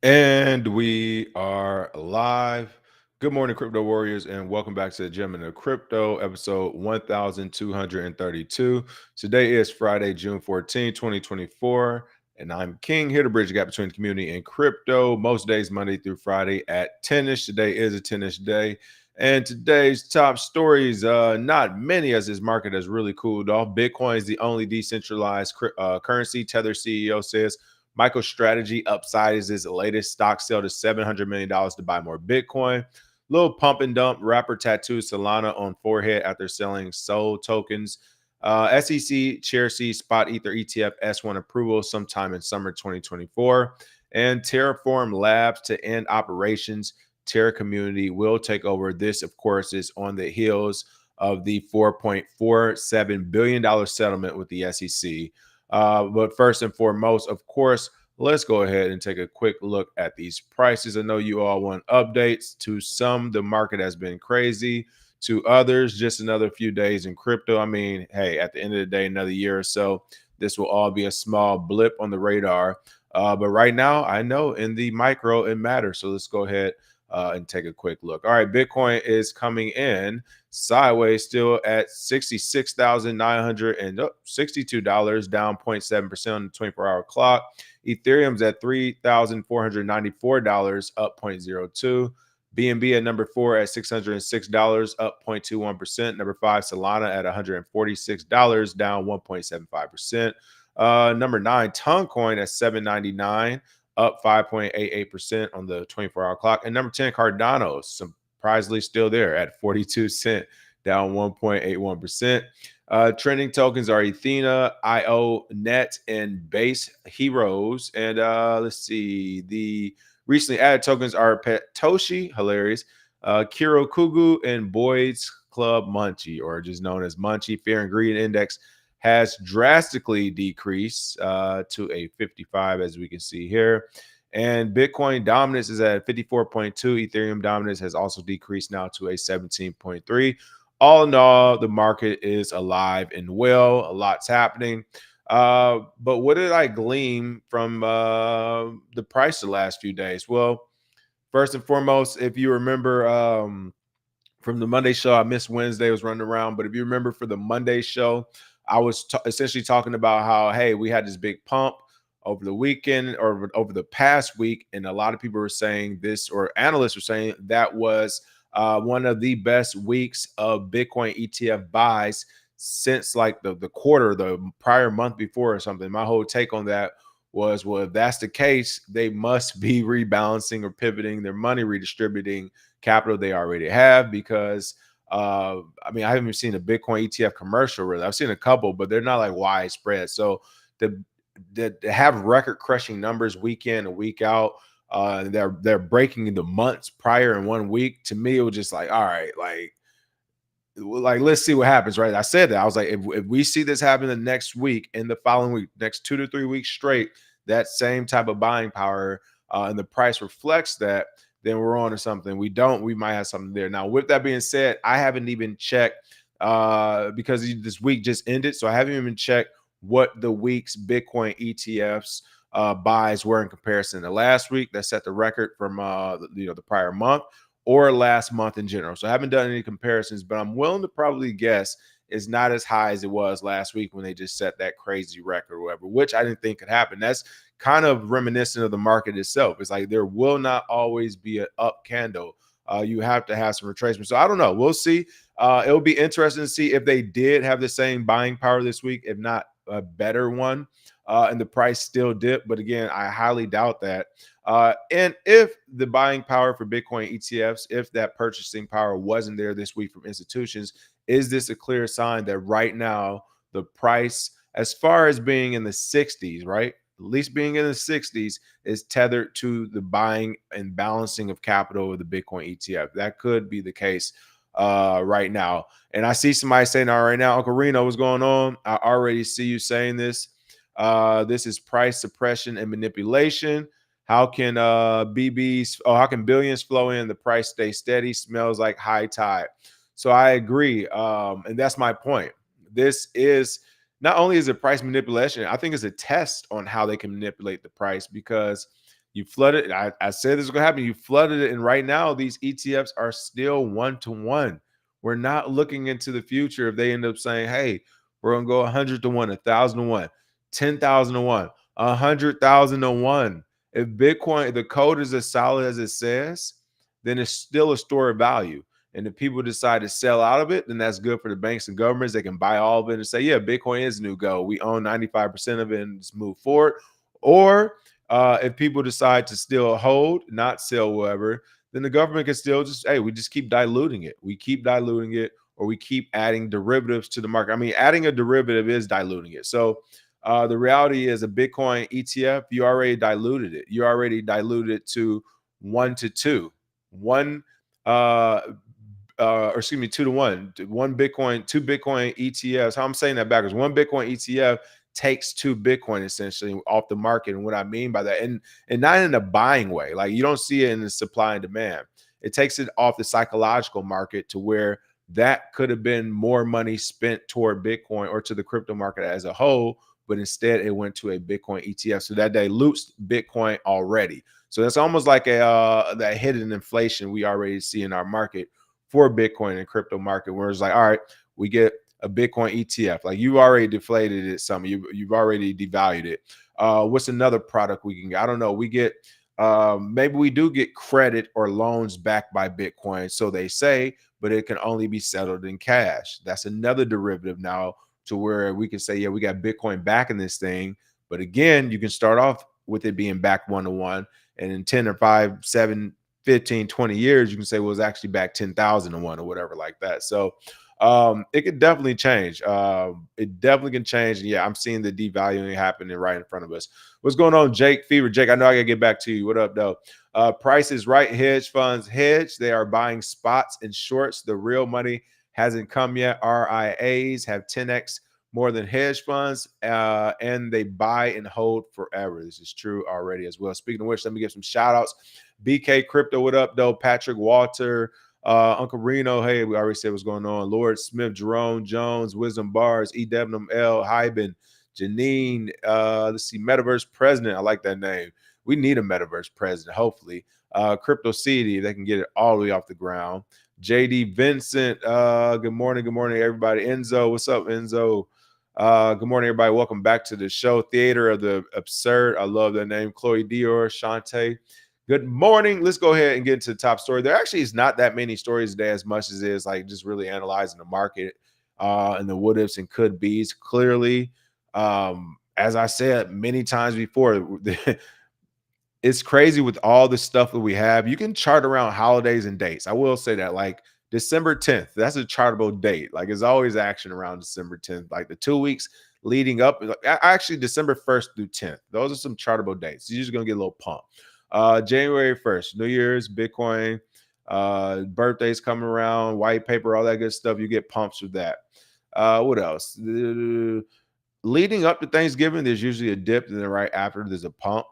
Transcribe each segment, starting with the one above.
And we are live. Good morning, crypto warriors, and welcome back to the Gem in the Crypto, episode 1232. Today is Friday, June 14, 2024, and I'm King, here to bridge the gap between the community and crypto. Most days, Monday through Friday at 10ish. Today is a 10ish day. And today's top stories, not many, as this market has really cooled off. Bitcoin is the only decentralized currency, Tether CEO says. Microstrategy upsizes its latest stock sale to $700 million to buy more Bitcoin. Little pump and dump. Rapper tattoos Solana on forehead after selling Sol tokens. SEC Chair sees spot Ether ETF S1 approval sometime in summer 2024. And Terraform Labs to end operations. Terra community will take over. This, of course, is on the heels of the $4.47 billion settlement with the SEC. But first and foremost, of course, let's go ahead and take a quick look at these prices. I know you all want updates. To some, the market has been crazy. To others, just another few days in crypto. I mean, hey, at the end of the day, another year or so, this will all be a small blip on the radar. But right now, I know in the micro, it matters. So let's go ahead and take a quick look. All right, Bitcoin is coming in sideways, still at $66,962, down 0.7% on the 24-hour clock. Ethereum's at $3,494, up 0.02. BNB at number 4 at $606, up 0.21%. Number 5, Solana at $146, down 1.75%. Number 9, Toncoin at $7.99, up 5.88% on the 24-hour clock. And number 10, Cardano, surprisingly still there at 42 cents, down 1.81%. Trending tokens are Ethena, IO, Net, and Base Heroes. And let's see, the recently added tokens are Petoshi, hilarious, Kiro Kugu, and Boyd's Club Munchie, or just known as Munchie. Fear and Greed Index has drastically decreased to a 55, as we can see here. And Bitcoin dominance is at 54.2. Ethereum dominance has also decreased now to a 17.3. All in all, the market is alive and well. A lot's happening. But what did I glean from the price the last few days? Well, first and foremost, if you remember from the Monday show, I missed Wednesday, was running around. But if you remember for the Monday show, I was essentially talking about how, hey, we had this big pump over the weekend or over the past week. And a lot of people were saying this, or analysts were saying that was one of the best weeks of Bitcoin ETF buys since like the quarter, the prior month before or something. My whole take on that was, well, if that's the case, they must be rebalancing or pivoting their money, redistributing capital they already have, because I mean, I haven't seen a Bitcoin ETF commercial really. I've seen a couple, but they're not like widespread. So the have record crushing numbers week in and week out. They're breaking the months prior in 1 week. To me, it was just like, all right, like let's see what happens, right? I said that. I was like, if we see this happen the next week, in the following week, next 2 to 3 weeks straight, that same type of buying power and the price reflects that, then we're on to something. We don't, we might have something there. Now, with that being said, I haven't even checked because this week just ended. So I haven't even checked what the week's Bitcoin ETFs buys were in comparison to last week. That set the record from the prior month or last month in general. So I haven't done any comparisons, but I'm willing to probably guess it's not as high as it was last week when they just set that crazy record or whatever, which I didn't think could happen. That's kind of reminiscent of the market itself. It's like there will not always be an up candle. You have to have some retracement. So I don't know. We'll see. It'll be interesting to see if they did have the same buying power this week, if not a better one, and the price still dipped. But again, I highly doubt that. And if the buying power for Bitcoin ETFs, if that purchasing power wasn't there this week from institutions, is this a clear sign that right now the price, as far as being in the 60s, right? At least being in the 60s, is tethered to the buying and balancing of capital with the Bitcoin ETF. That could be the case right now. And I see somebody saying that right now. Uncle Reno, what's going on? I already see you saying this. This is price suppression and manipulation. How can how can billions flow in, the price stay steady? Smells like high tide. So I agree. And that's my point. This is not only is it price manipulation, I think it's a test on how they can manipulate the price, because You flooded. I said this is going to happen. You flooded it. And right now, these ETFs are still 1-to-1. We're not looking into the future if they end up saying, hey, we're going to go 100-to-1, 1,000-to-1, 10,000-to-1, 100,000-to-1. If Bitcoin, the code is as solid as it says, then it's still a store of value. And if people decide to sell out of it, then that's good for the banks and governments. They can buy all of it and say, yeah, Bitcoin is new gold. We own 95% of it and just move forward. Or if people decide to still hold, not sell, whatever, then the government can still just, hey, we just keep diluting it. We keep diluting it, or we keep adding derivatives to the market. I mean, adding a derivative is diluting it. So the reality is a Bitcoin ETF, you already diluted it. You already diluted it to 1-to-2. Or excuse me, 2-to-1. One Bitcoin, two Bitcoin ETFs. How I'm saying that backwards. One Bitcoin ETF takes two Bitcoin essentially off the market. And what I mean by that, and not in a buying way, like you don't see it in the supply and demand. It takes it off the psychological market to where that could have been more money spent toward Bitcoin or to the crypto market as a whole, but instead it went to a Bitcoin ETF. So that dilutes Bitcoin already. So that's almost like that hidden inflation we already see in our market for Bitcoin and crypto market, where it's like, all right, we get a Bitcoin ETF. Like you already deflated it some, you've already devalued it. What's another product we can get? I don't know. We get maybe we do get credit or loans backed by Bitcoin, so they say, but it can only be settled in cash. That's another derivative now to where we can say, yeah, we got Bitcoin backing this thing. But again, you can start off with it being backed 1-to-1, and in 10 or 5, 7, 15, 20 years, you can say, well, it's actually back 10,000-to-1 or whatever like that. So it could definitely change. It definitely can change. And yeah, I'm seeing the devaluing happening right in front of us. What's going on, Jake Fever? Jake, I know I gotta get back to you. What up, though? Price is right. Hedge funds hedge. They are buying spots and shorts. The real money hasn't come yet. RIAs have 10x more than hedge funds, and they buy and hold forever. This is true already as well. Speaking of which, let me give some shout outs. BK Crypto, what up, though? Patrick Walter, Uncle Reno, hey, we already said what's going on. Lord Smith, Jerome Jones, Wisdom Bars, E. Debenham L, Hyben, Janine, let's see, Metaverse President. I like that name. We need a Metaverse President, hopefully. Crypto CD, they can get it all the way off the ground. JD Vincent, good morning, everybody. Enzo, what's up, Enzo? Good morning, everybody. Welcome back to the show. Theater of the Absurd. I love that name. Chloe Dior, Shantae. Good morning. Let's go ahead and get into the top story. There actually is not that many stories today, as much as it is like just really analyzing the market and the what ifs and could be's. Clearly, as I said many times before, it's crazy with all the stuff that we have. You can chart around holidays and dates. I will say that, like December 10th, that's a chartable date. Like it's always action around December 10th. Like the 2 weeks leading up, actually December 1st through 10th. Those are some chartable dates. You're just gonna get a little pump. January 1st, New Year's, Bitcoin, birthdays coming around, white paper, all that good stuff. You get pumps with that. What else? Leading up to Thanksgiving, there's usually a dip, and then right after there's a pump.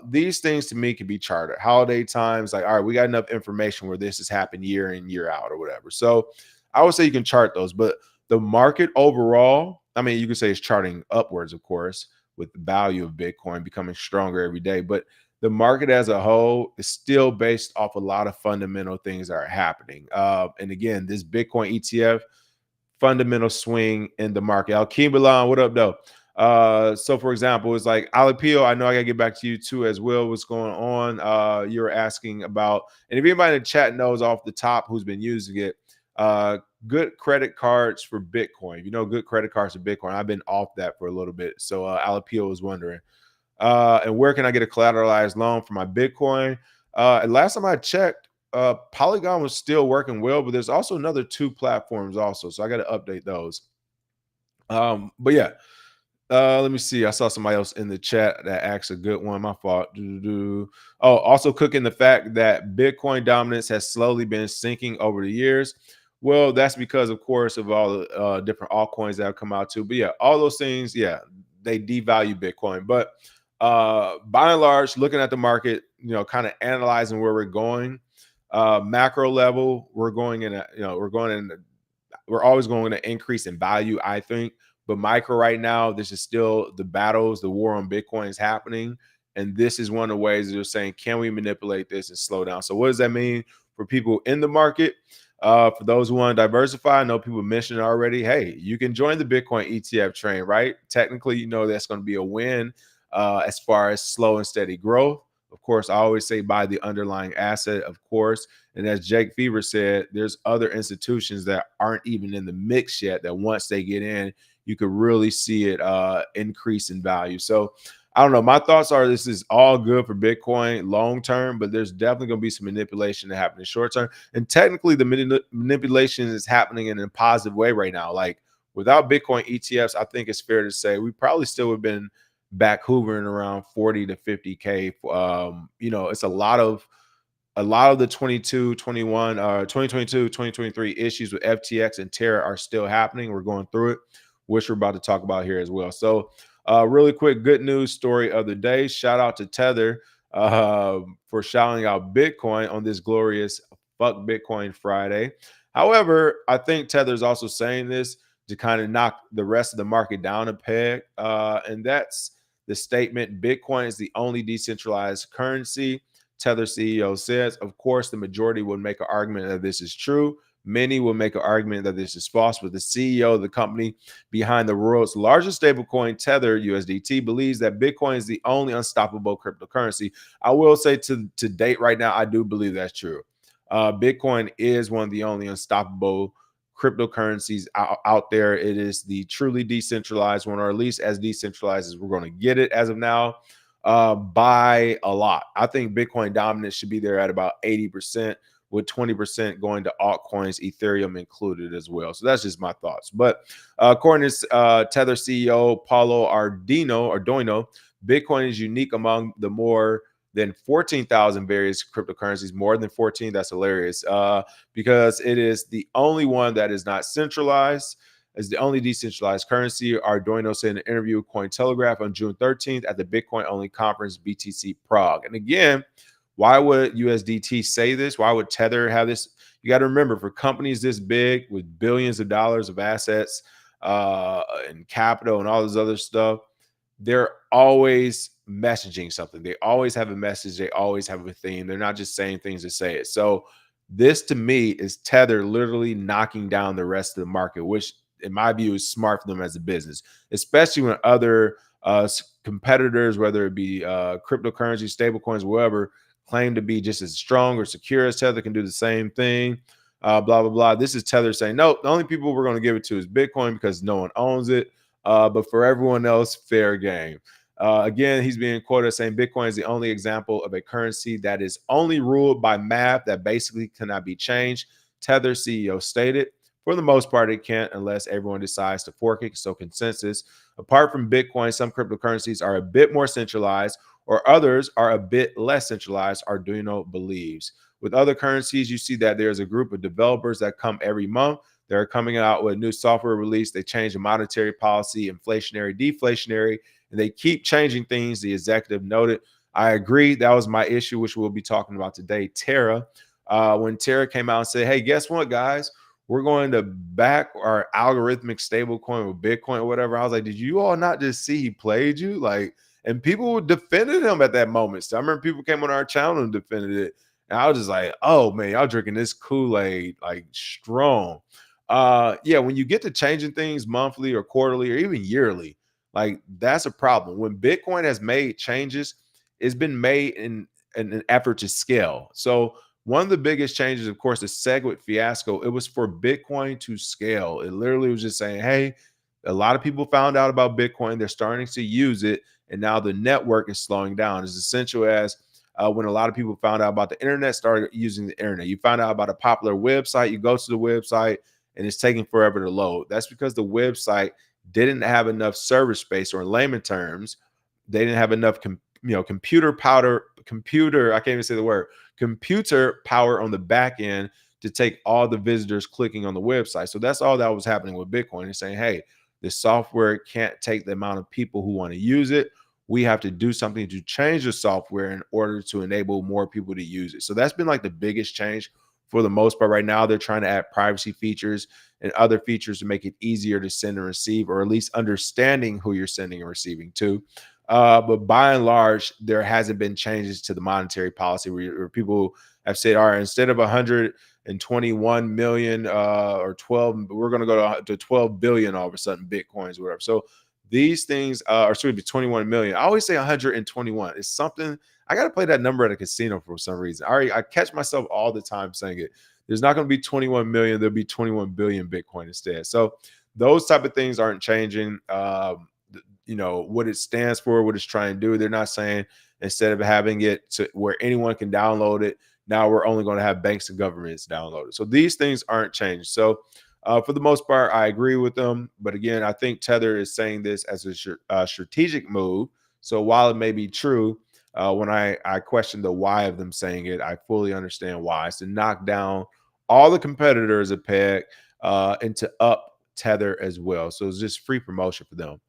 These things to me can be charted. Holiday times, like, all right, we got enough information where this has happened year in, year out, or whatever. So I would say you can chart those, but the market overall, I mean, you can say it's charting upwards, of course, with the value of Bitcoin becoming stronger every day. But the market as a whole is still based off a lot of fundamental things that are happening. And again, this Bitcoin ETF, fundamental swing in the market. Alkeem, what up, though? So for example, it's like Alipio, I know I gotta get back to you too as well. What's going on? You're asking about, and if anybody in the chat knows off the top who's been using it, good credit cards for Bitcoin. You know, good credit cards for Bitcoin. I've been off that for a little bit. So Alipio was wondering. And where can I get a collateralized loan for my Bitcoin? And last time I checked, Polygon was still working well, but there's also another 2 platforms also. So I got to update those. But yeah, let me see. I saw somebody else in the chat that asked a good one. My fault. Oh, also cooking the fact that Bitcoin dominance has slowly been sinking over the years. Well, that's because, of course, of all the different altcoins that have come out too. But yeah, all those things, yeah, they devalue Bitcoin. But by and large, looking at the market, you know, kind of analyzing where we're going, macro level, we're going in, we're always going to increase in value, I think. But micro right now, this is still the battles, the war on Bitcoin is happening. And this is one of the ways that they're saying, can we manipulate this and slow down? So what does that mean for people in the market? For those who want to diversify, I know people mentioned it already. Hey, you can join the Bitcoin ETF train, right? Technically, you know that's going to be a win as far as slow and steady growth. Of course, I always say buy the underlying asset, of course. And as Jake Fever said, there's other institutions that aren't even in the mix yet that once they get in, you could really see it increase in value. So I don't know. My thoughts are this is all good for Bitcoin long term, but there's definitely going to be some manipulation that happen in short term. And technically, the manipulation is happening in a positive way right now. Like without Bitcoin ETFs, I think it's fair to say we probably still would have been back hoovering around 40 to 50K. It's a lot of the 22, 21, 2022, 2023 issues with FTX and Terra are still happening. We're going through it, which we're about to talk about here as well. So, really quick, good news story of the day. Shout out to Tether for shouting out Bitcoin on this glorious Fuck Bitcoin Friday. However, I think Tether's also saying this to kind of knock the rest of the market down a peg. And that's the statement Bitcoin is the only decentralized currency. Tether CEO says, of course, the majority would make an argument that this is true. Many will make an argument that this is false, but the CEO of the company behind the world's largest stablecoin, Tether USDT, believes that Bitcoin is the only unstoppable cryptocurrency. I will say to date right now, I do believe that's true. Bitcoin is one of the only unstoppable cryptocurrencies out there. It is the truly decentralized one, or at least as decentralized as we're going to get it as of now. By a lot. I think Bitcoin dominance should be there at about 80%, with 20% going to altcoins, Ethereum included as well. So that's just my thoughts. But according to Tether CEO Paulo Ardoino, Bitcoin is unique among the more than 14,000 various cryptocurrencies, more than 14. That's hilarious because it is the only one that is not centralized. Is the only decentralized currency. Arduino said in an interview with Cointelegraph on June 13th at the Bitcoin-only conference BTC Prague. And again, why would USDT say this? Why would Tether have this? You got to remember, for companies this big with billions of dollars of assets and capital and all this other stuff, they're always messaging something. They always have a message. They always have a theme. They're not just saying things to say it. So this to me is Tether literally knocking down the rest of the market, which in my view is smart for them as a business, especially when other competitors, whether it be cryptocurrency, stablecoins, whatever, claim to be just as strong or secure as Tether, can do the same thing. Blah, blah, blah. This is Tether saying, no, the only people we're going to give it to is Bitcoin because no one owns it. But for everyone else, fair game. Again, he's being quoted as saying Bitcoin is the only example of a currency that is only ruled by math that basically cannot be changed. Tether CEO stated, for the most part, it can't unless everyone decides to fork it. So consensus. Apart from Bitcoin, some cryptocurrencies are a bit more centralized or others are a bit less centralized, Arduino believes. With other currencies, you see that there's a group of developers that come every month. They're coming out with a new software release. They change the monetary policy, inflationary, deflationary, and they keep changing things. The executive noted, I agree. That was my issue, which we'll be talking about today. Terra, when Terra came out and said, hey, guess what, guys? We're going to back our algorithmic stablecoin with Bitcoin or whatever. I was like, did you all not just see he played you? Like, and people defended him at that moment. So I remember people came on our channel and defended it. And I was just like, oh man, y'all drinking this Kool-Aid like strong. Yeah, when you get to changing things monthly or quarterly or even yearly, like that's a problem. When Bitcoin has made changes, it's been made in an effort to scale. So one of the biggest changes, of course, the SegWit fiasco, it was for Bitcoin to scale. It literally was just saying, hey, a lot of people found out about Bitcoin. They're starting to use it. And now the network is slowing down. As essential as when a lot of people found out about the internet, started using the internet. You find out about a popular website, you go to the website, and it's taking forever to load. That's because the website didn't have enough server space, or in layman terms, they didn't have enough computer power, I can't even say the word, computer power on the back end to take all the visitors clicking on the website. So that's all that was happening with Bitcoin. It's saying, hey, the software can't take the amount of people who want to use it. We have to do something to change the software in order to enable more people to use it. So that's been like the biggest change for the most part. Right now, they're trying to add privacy features and other features to make it easier to send and receive, or at least understanding who you're sending and receiving to. But by and large, there hasn't been changes to the monetary policy where people have said, all right, instead of 121 million or 12, we're going to go to 12 billion all of a sudden, Bitcoins, or whatever. So these things are sort of 21 million. I always say 121. It's something I got to play that number at a casino for some reason. I catch myself all the time saying it. There's not going to be 21 million. There'll be 21 billion Bitcoin instead. So those type of things aren't changing. What it stands for, what it's trying to do. They're not saying instead of having it to where anyone can download it, now we're only going to have banks and governments download it. So these things aren't changed. So for the most part, I agree with them. But again, I think Tether is saying this as a strategic move. So while it may be true, when I question the why of them saying it, I fully understand why. It's to knock down all the competitors at PEG and to up Tether as well. So it's just free promotion for them.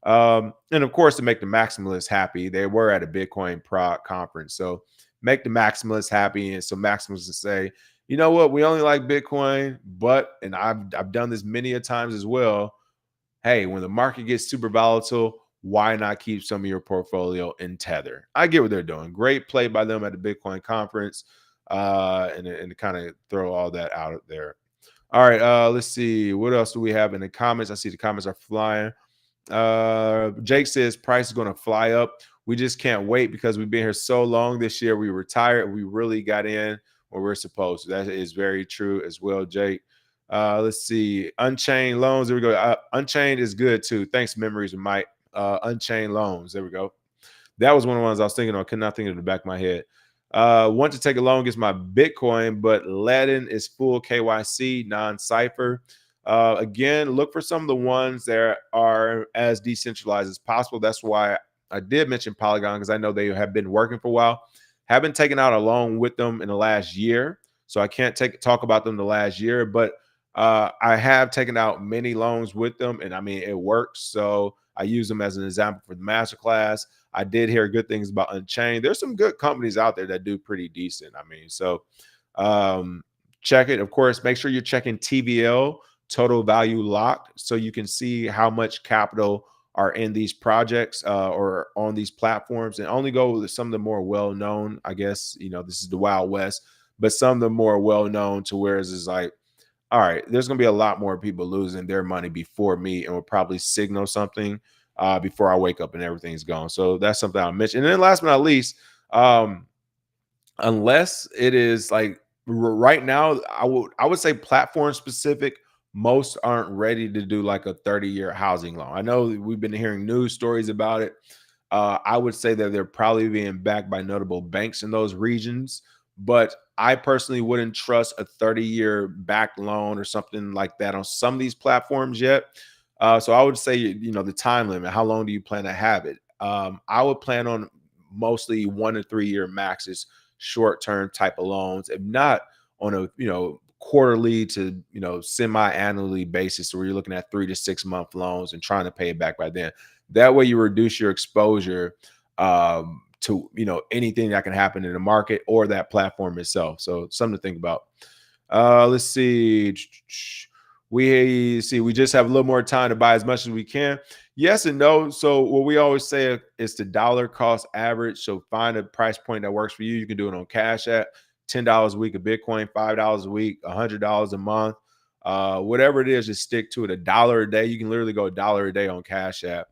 And of course, to make the maximalists happy, they were at a Bitcoin Prague conference. So make the maximalists happy. And so maximalists say, you know what, we only like Bitcoin, but, and I've done this many a times as well. Hey, when the market gets super volatile, why not keep some of your portfolio in Tether? I get what they're doing. Great play by them at the Bitcoin conference. And to kind of throw all that out there. All right, let's see. What else do we have in the comments? I see the comments are flying. Jake says price is going to fly up. We just can't wait because we've been here so long this year. We retired. We really got in where we're supposed to. That is very true as well, Jake. Let's see. Unchained loans. There we go. Unchained is good too. Thanks, Memories of Mike. Unchained loans. There we go. That was one of the ones I was thinking of. I could not think of the back of my head. Want to take a loan against my Bitcoin, but Ledin is full KYC, non-cipher. Again, look for some of the ones that are as decentralized as possible. That's why I did mention Polygon, because I know they have been working for a while. Haven't taken out a loan with them in the last year, so I can't talk about them the last year, but I have taken out many loans with them, and I mean, it works. So I use them as an example for the masterclass. I did hear good things about Unchained. There's some good companies out there that do pretty decent. I mean, so check it. Of course, make sure you're checking TVL, total value locked, so you can see how much capital are in these projects or on these platforms, and only go with some of the more well-known. I guess, this is the Wild West, but some of the more well-known to where it's like, all right, there's going to be a lot more people losing their money before me, and will probably signal something before I wake up and everything's gone. So that's something I'll mention. And then last but not least, unless it is like right now, I would say platform specific, most aren't ready to do like a 30-year housing loan. I know we've been hearing news stories about it. I would say that they're probably being backed by notable banks in those regions, but I personally wouldn't trust a 30-year backed loan or something like that on some of these platforms yet. So I would say, the time limit, how long do you plan to have it? I would plan on mostly 1 to 3 year maxes, short-term type of loans, if not on a, quarterly to, semi-annually basis, where you're looking at 3 to 6 month loans and trying to pay it back by then. That way you reduce your exposure to, anything that can happen in the market or that platform itself. So something to think about. Let's see. We just have a little more time to buy as much as we can. Yes and no. So what we always say is the dollar cost average. So find a price point that works for you. You can do it on Cash App. $10 a week of Bitcoin, $5 a week, $100 a month, whatever it is, just stick to it. $1 a day. You can literally go $1 a day on Cash App.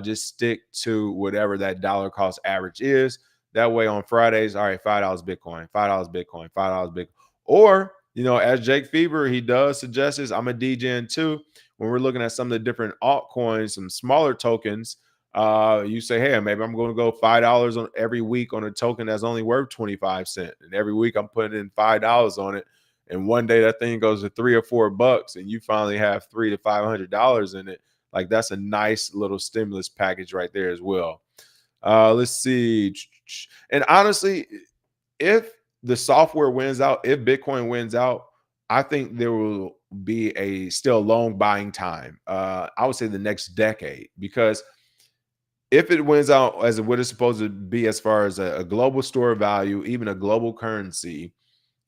Just stick to whatever that dollar cost average is. That way on Fridays, all right, $5 Bitcoin, $5 Bitcoin, $5 Bitcoin. Or, as Jake Fever, he does suggest this, I'm a DGen too. When we're looking at some of the different altcoins, some smaller tokens, you say, hey, maybe I'm going to go $5 on every week on a token that's only worth 25 cents. And every week I'm putting in $5 on it. And one day that thing goes to $3 or $4 and you finally have $300 to $500 in it. Like, that's a nice little stimulus package right there as well. Let's see. And honestly, if the software wins out, if Bitcoin wins out, I think there will be a still long buying time. I would say the next decade, because if it wins out as what it's supposed to be, as far as a global store of value, even a global currency,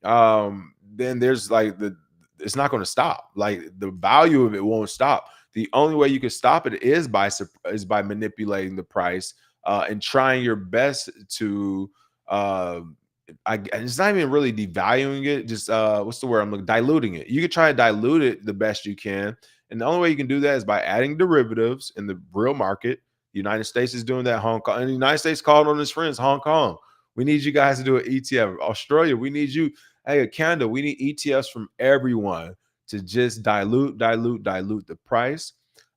then there's like it's not going to stop. Like, the value of it won't stop. The only way you can stop it is by manipulating the price and trying your best to uh, it's not even really devaluing it, just what's the word I'm looking, diluting it. You could try to dilute it the best you can. And the only way you can do that is by adding derivatives in the real market. The United States is doing that. Hong Kong and the United States called on its friends, Hong Kong. We need you guys to do an ETF. Australia, we need you. Hey, Canada, we need ETFs from everyone to just dilute the price.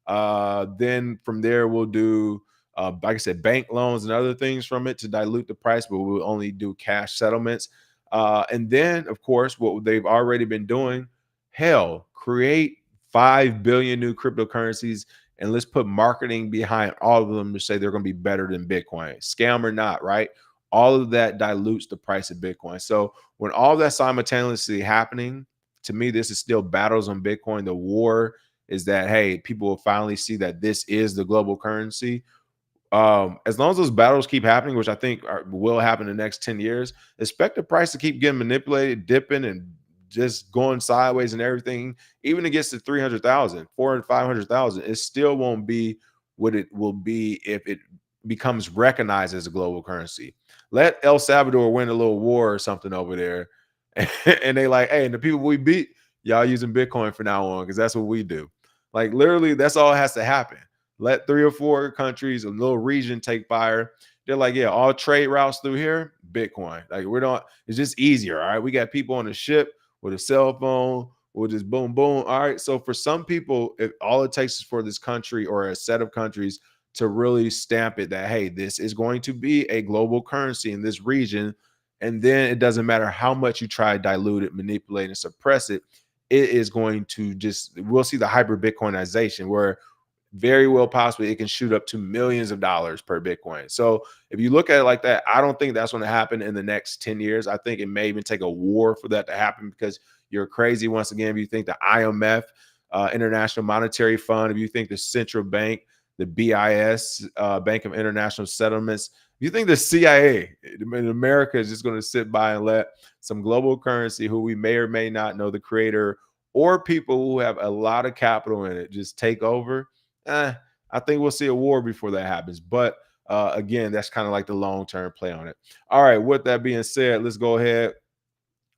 Then from there, we'll do like I said, bank loans and other things from it to dilute the price, but we'll only do cash settlements. And then, of course, what they've already been doing, hell, create 5 billion new cryptocurrencies and let's put marketing behind all of them to say they're going to be better than Bitcoin. Scam or not, right? All of that dilutes the price of Bitcoin. So when all that's simultaneously happening, to me, this is still battles on Bitcoin. The war is that, hey, people will finally see that this is the global currency. As long as those battles keep happening, which I think will happen in the next 10 years, expect the price to keep getting manipulated, dipping, and just going sideways and everything. Even it gets to 300,000, 400, 500,000, it still won't be what it will be if it becomes recognized as a global currency. Let El Salvador win a little war or something over there. And they like, hey, and the people we beat, y'all using Bitcoin from now on because that's what we do. Like literally, that's all has to happen. Let 3 or 4 countries, a little region take fire. They're like, yeah, all trade routes through here, Bitcoin. Like we're not, it's just easier. All right. We got people on the ship with a cell phone. We'll just boom, boom. All right. So for some people, if all it takes is for this country or a set of countries to really stamp it that, hey, this is going to be a global currency in this region. And then it doesn't matter how much you try to dilute it, manipulate, and suppress it. It is going to just, we'll see the hyper Bitcoinization where very well possibly it can shoot up to millions of dollars per Bitcoin. So if you look at it like that, I don't think that's going to happen in the next 10 years. I think it may even take a war for that to happen because you're crazy. Once again, if you think the IMF, International Monetary Fund, if you think the central bank, the BIS, Bank of International Settlements, if you think the CIA in America is just going to sit by and let some global currency who we may or may not know the creator or people who have a lot of capital in it just take over, I think we'll see a war before that happens. But again, that's kind of like the long-term play on it. All right, with that being said, let's go ahead,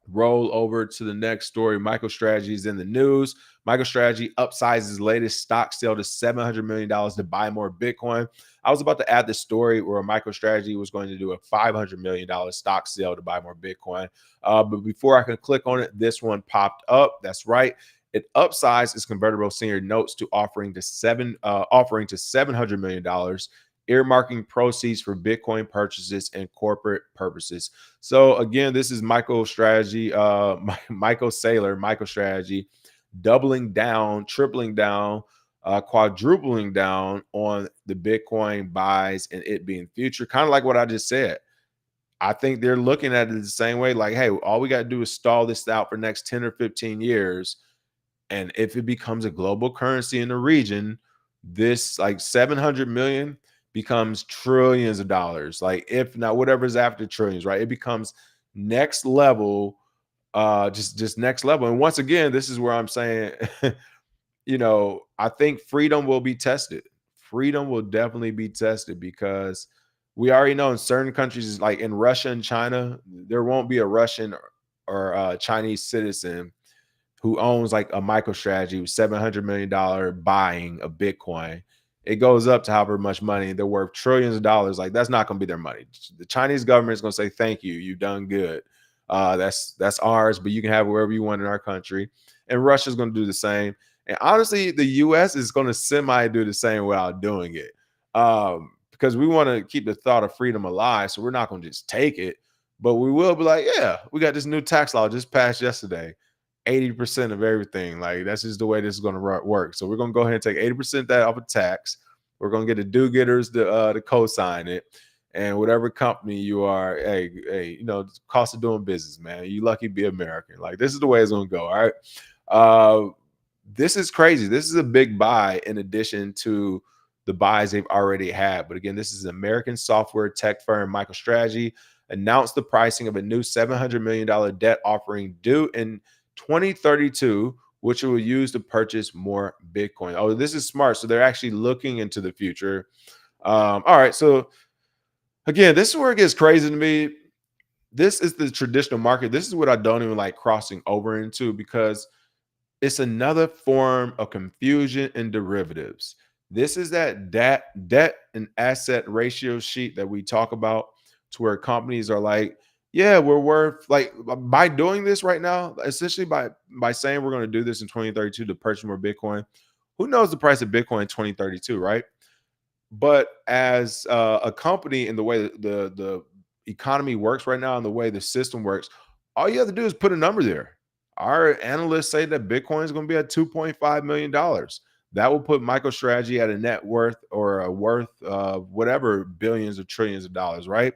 roll over to the next story. Microstrategy is in the news. Microstrategy upsizes latest stock sale to $700 million to buy more Bitcoin. I was about to add the story where Microstrategy was going to do a $500 million stock sale to buy more Bitcoin. But before I can click on it, this one popped up. That's right. It upsized its convertible senior notes to offering to $700 million, earmarking proceeds for Bitcoin purchases and corporate purposes. So again, this is MicroStrategy, Michael Saylor, MicroStrategy, doubling down, tripling down, quadrupling down on the Bitcoin buys and it being future. Kind of like what I just said. I think they're looking at it the same way. Like, hey, all we got to do is stall this out for the next 10 or 15 years. And if it becomes a global currency in the region, this like 700 million becomes trillions of dollars. Like if not whatever's after trillions, right? It becomes next level, just next level. And once again, this is where I'm saying, I think freedom will be tested. Freedom will definitely be tested because we already know in certain countries, like in Russia and China, there won't be a Russian or Chinese citizen who owns like a MicroStrategy with $700 million buying of Bitcoin. It goes up to however much money. They're worth trillions of dollars. Like that's not going to be their money. The Chinese government is going to say, thank you. You've done good. That's ours, but you can have it wherever you want in our country. And Russia's going to do the same. And honestly, the US is going to semi do the same without doing it. Because we want to keep the thought of freedom alive. So we're not going to just take it, but we will be like, yeah, we got this new tax law just passed yesterday. 80% of everything. Like that's just the way this is going to work. So we're going to go ahead and take 80% of that off of tax. We're going to get the do-getters to co-sign it. And whatever company you are, hey, cost of doing business, man. You lucky to be American. Like this is the way it's going to go. All right. This is crazy. This is a big buy in addition to the buys they've already had. But again, this is an American software tech firm, MicroStrategy, announced the pricing of a new $700 million debt offering due in 2032, which it will use to purchase more Bitcoin. Oh, this is smart. So they're actually looking into the future. All right. So Again, this is where it gets crazy to me. This is the traditional market. This is what I don't even like crossing over into because it's another form of confusion and derivatives. This is that debt and asset ratio sheet that we talk about, to where companies are like, yeah, we're worth, like, by doing this right now, essentially by saying we're going to do this in 2032 to purchase more Bitcoin. Who knows the price of Bitcoin in 2032, right? But as a company, in the way that the economy works right now and the way the system works, all you have to do is put a number there. Our analysts say that Bitcoin is going to be at $2.5 million. That will put MicroStrategy at a net worth, or a worth of whatever billions or trillions of dollars, right?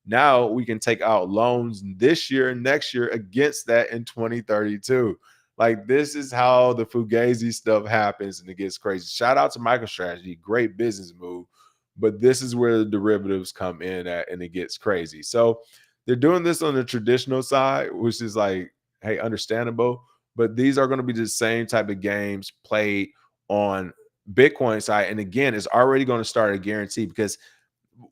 Now we can take out loans this year and next year against that in 2032. Like, this is how the Fugazi stuff happens, and it gets crazy. Shout out to MicroStrategy, great business move, but this is where the derivatives come in at, and it gets crazy. So they're doing this on the traditional side, which is like, hey, understandable. But these are going to be the same type of games played on Bitcoin side, and again, it's already going to start a guarantee, because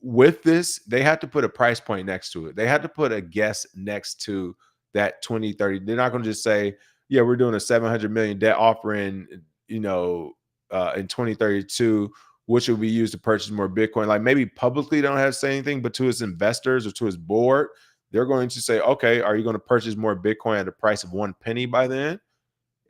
with this, they have to put a price point next to it. They had to put a guess next to that 2030. They're not going to just say, yeah, we're doing a 700 million debt offering, you know, in 2032, which will be used to purchase more Bitcoin. Like, maybe publicly they don't have to say anything, but to its investors or to his board, they're going to say, okay, are you going to purchase more Bitcoin at the price of 1 penny by then?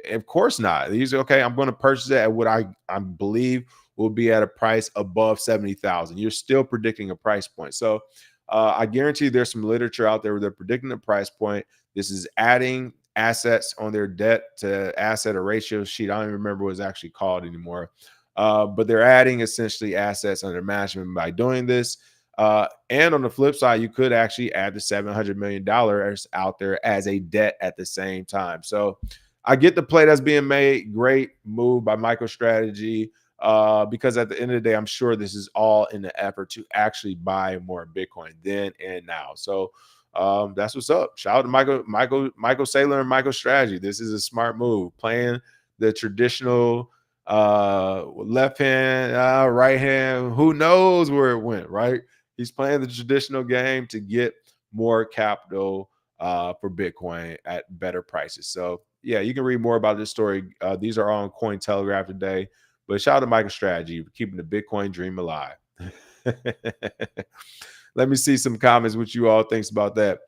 Of course not. These are, okay, I'm going to purchase it at what I believe will be at a price above 70,000. You're still predicting a price point. So I guarantee there's some literature out there where they're predicting a price point. This is adding assets on their debt to asset or ratio sheet. I don't even remember what it's actually called anymore. But they're adding essentially assets under management by doing this. And on the flip side, you could actually add the $700 million out there as a debt at the same time. So I get the play that's being made. Great move by MicroStrategy, because at the end of the day, I'm sure this is all in the effort to actually buy more Bitcoin then and now. So that's what's up. Shout out to Michael Saylor and MicroStrategy. This is a smart move. Playing the traditional left hand, right hand. Who knows where it went, right? He's playing the traditional game to get more capital for Bitcoin at better prices. So yeah, you can read more about this story. These are all on Cointelegraph today. But shout out to MicroStrategy for keeping the Bitcoin dream alive. Let me see some comments. What you all thinks about that?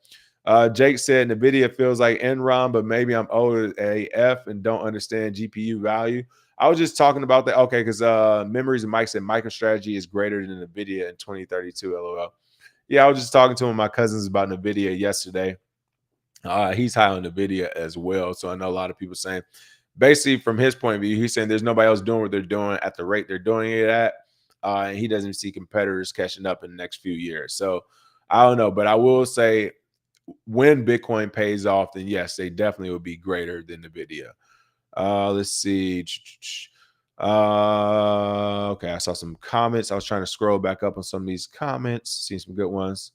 Jake said NVIDIA feels like Enron, but maybe I'm old AF and don't understand GPU value. I was just talking about that. Okay, because Memories and Mike said MicroStrategy is greater than NVIDIA in 2032. LOL. Yeah, I was just talking to one of my cousins about NVIDIA yesterday. He's high on NVIDIA as well. So I know a lot of people saying, basically from his point of view, he's saying there's nobody else doing what they're doing at the rate they're doing it at. And he doesn't see competitors catching up in the next few years. So I don't know. But I will say, when Bitcoin pays off, then yes, they definitely will be greater than NVIDIA. Let's see. Okay, I saw some comments. I was trying to scroll back up on some of these comments, see some good ones.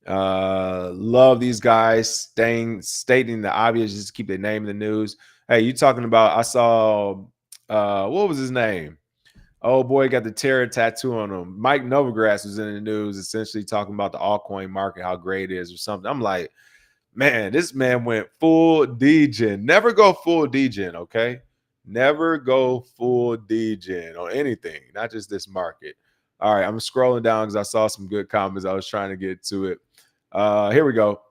Love these guys stating the obvious, just keep their name in the news. Hey, you talking about, I saw what was his name? Oh boy, got the Terra tattoo on him. Mike Novogratz was in the news, essentially talking about the altcoin market, how great it is or something. I'm like, man, this man went full degen. Never go full degen, okay? Never go full degen on anything, not just this market. All right, I'm scrolling down because I saw some good comments. I was trying to get to it. Here we go.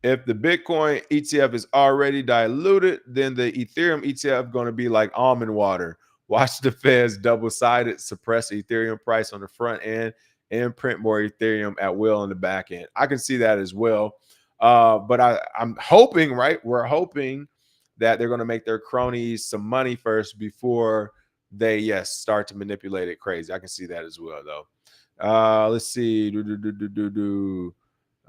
If the Bitcoin ETF is already diluted, then the Ethereum ETF going to be like almond water. Watch the Feds double-sided suppress Ethereum price on the front end and print more Ethereum at will on the back end. I can see that as well. But I'm hoping, right? We're hoping that they're going to make their cronies some money first before they, yes, start to manipulate it crazy. I can see that as well, though. Let's see.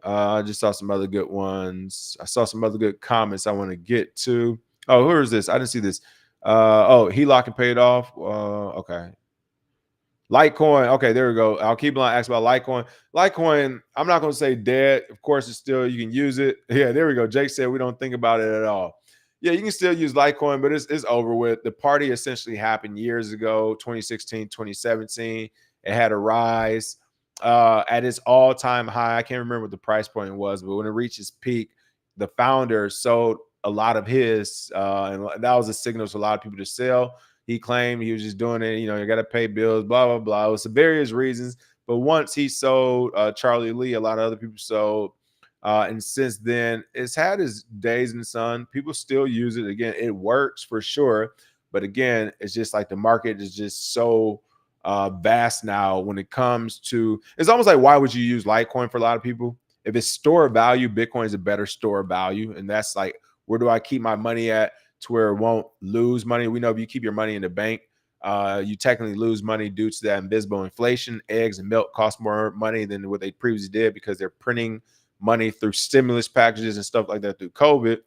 I just saw some other good ones. I saw some other good comments I want to get to. Oh, who is this? I didn't see this. Oh, HELOC and paid off. Okay. Litecoin. Okay, there we go. I'll keep on asking about Litecoin. Litecoin, I'm not going to say dead. Of course, it's still, you can use it. Yeah, there we go. Jake said we don't think about it at all. Yeah, you can still use Litecoin, but it's over with. The party essentially happened years ago, 2016, 2017. It had a rise. at its all-time high. I can't remember what the price point was, but when it reached its peak, the founder sold a lot of his, and that was a signal to a lot of people to sell. He claimed he was just doing it, you got to pay bills, blah, blah, blah. It was for various reasons. But once he sold Charlie Lee, a lot of other people sold. And since then, it's had its days in the sun. People still use it. Again, it works for sure. But again, it's just like the market is just so vast now when it comes to, it's almost like, why would you use Litecoin for a lot of people? If it's store of value, Bitcoin is a better store of value. And that's like, where do I keep my money at to where it won't lose money? We know if you keep your money in the bank, you technically lose money due to that invisible inflation. Eggs and milk cost more money than what they previously did because they're printing money through stimulus packages and stuff like that through COVID.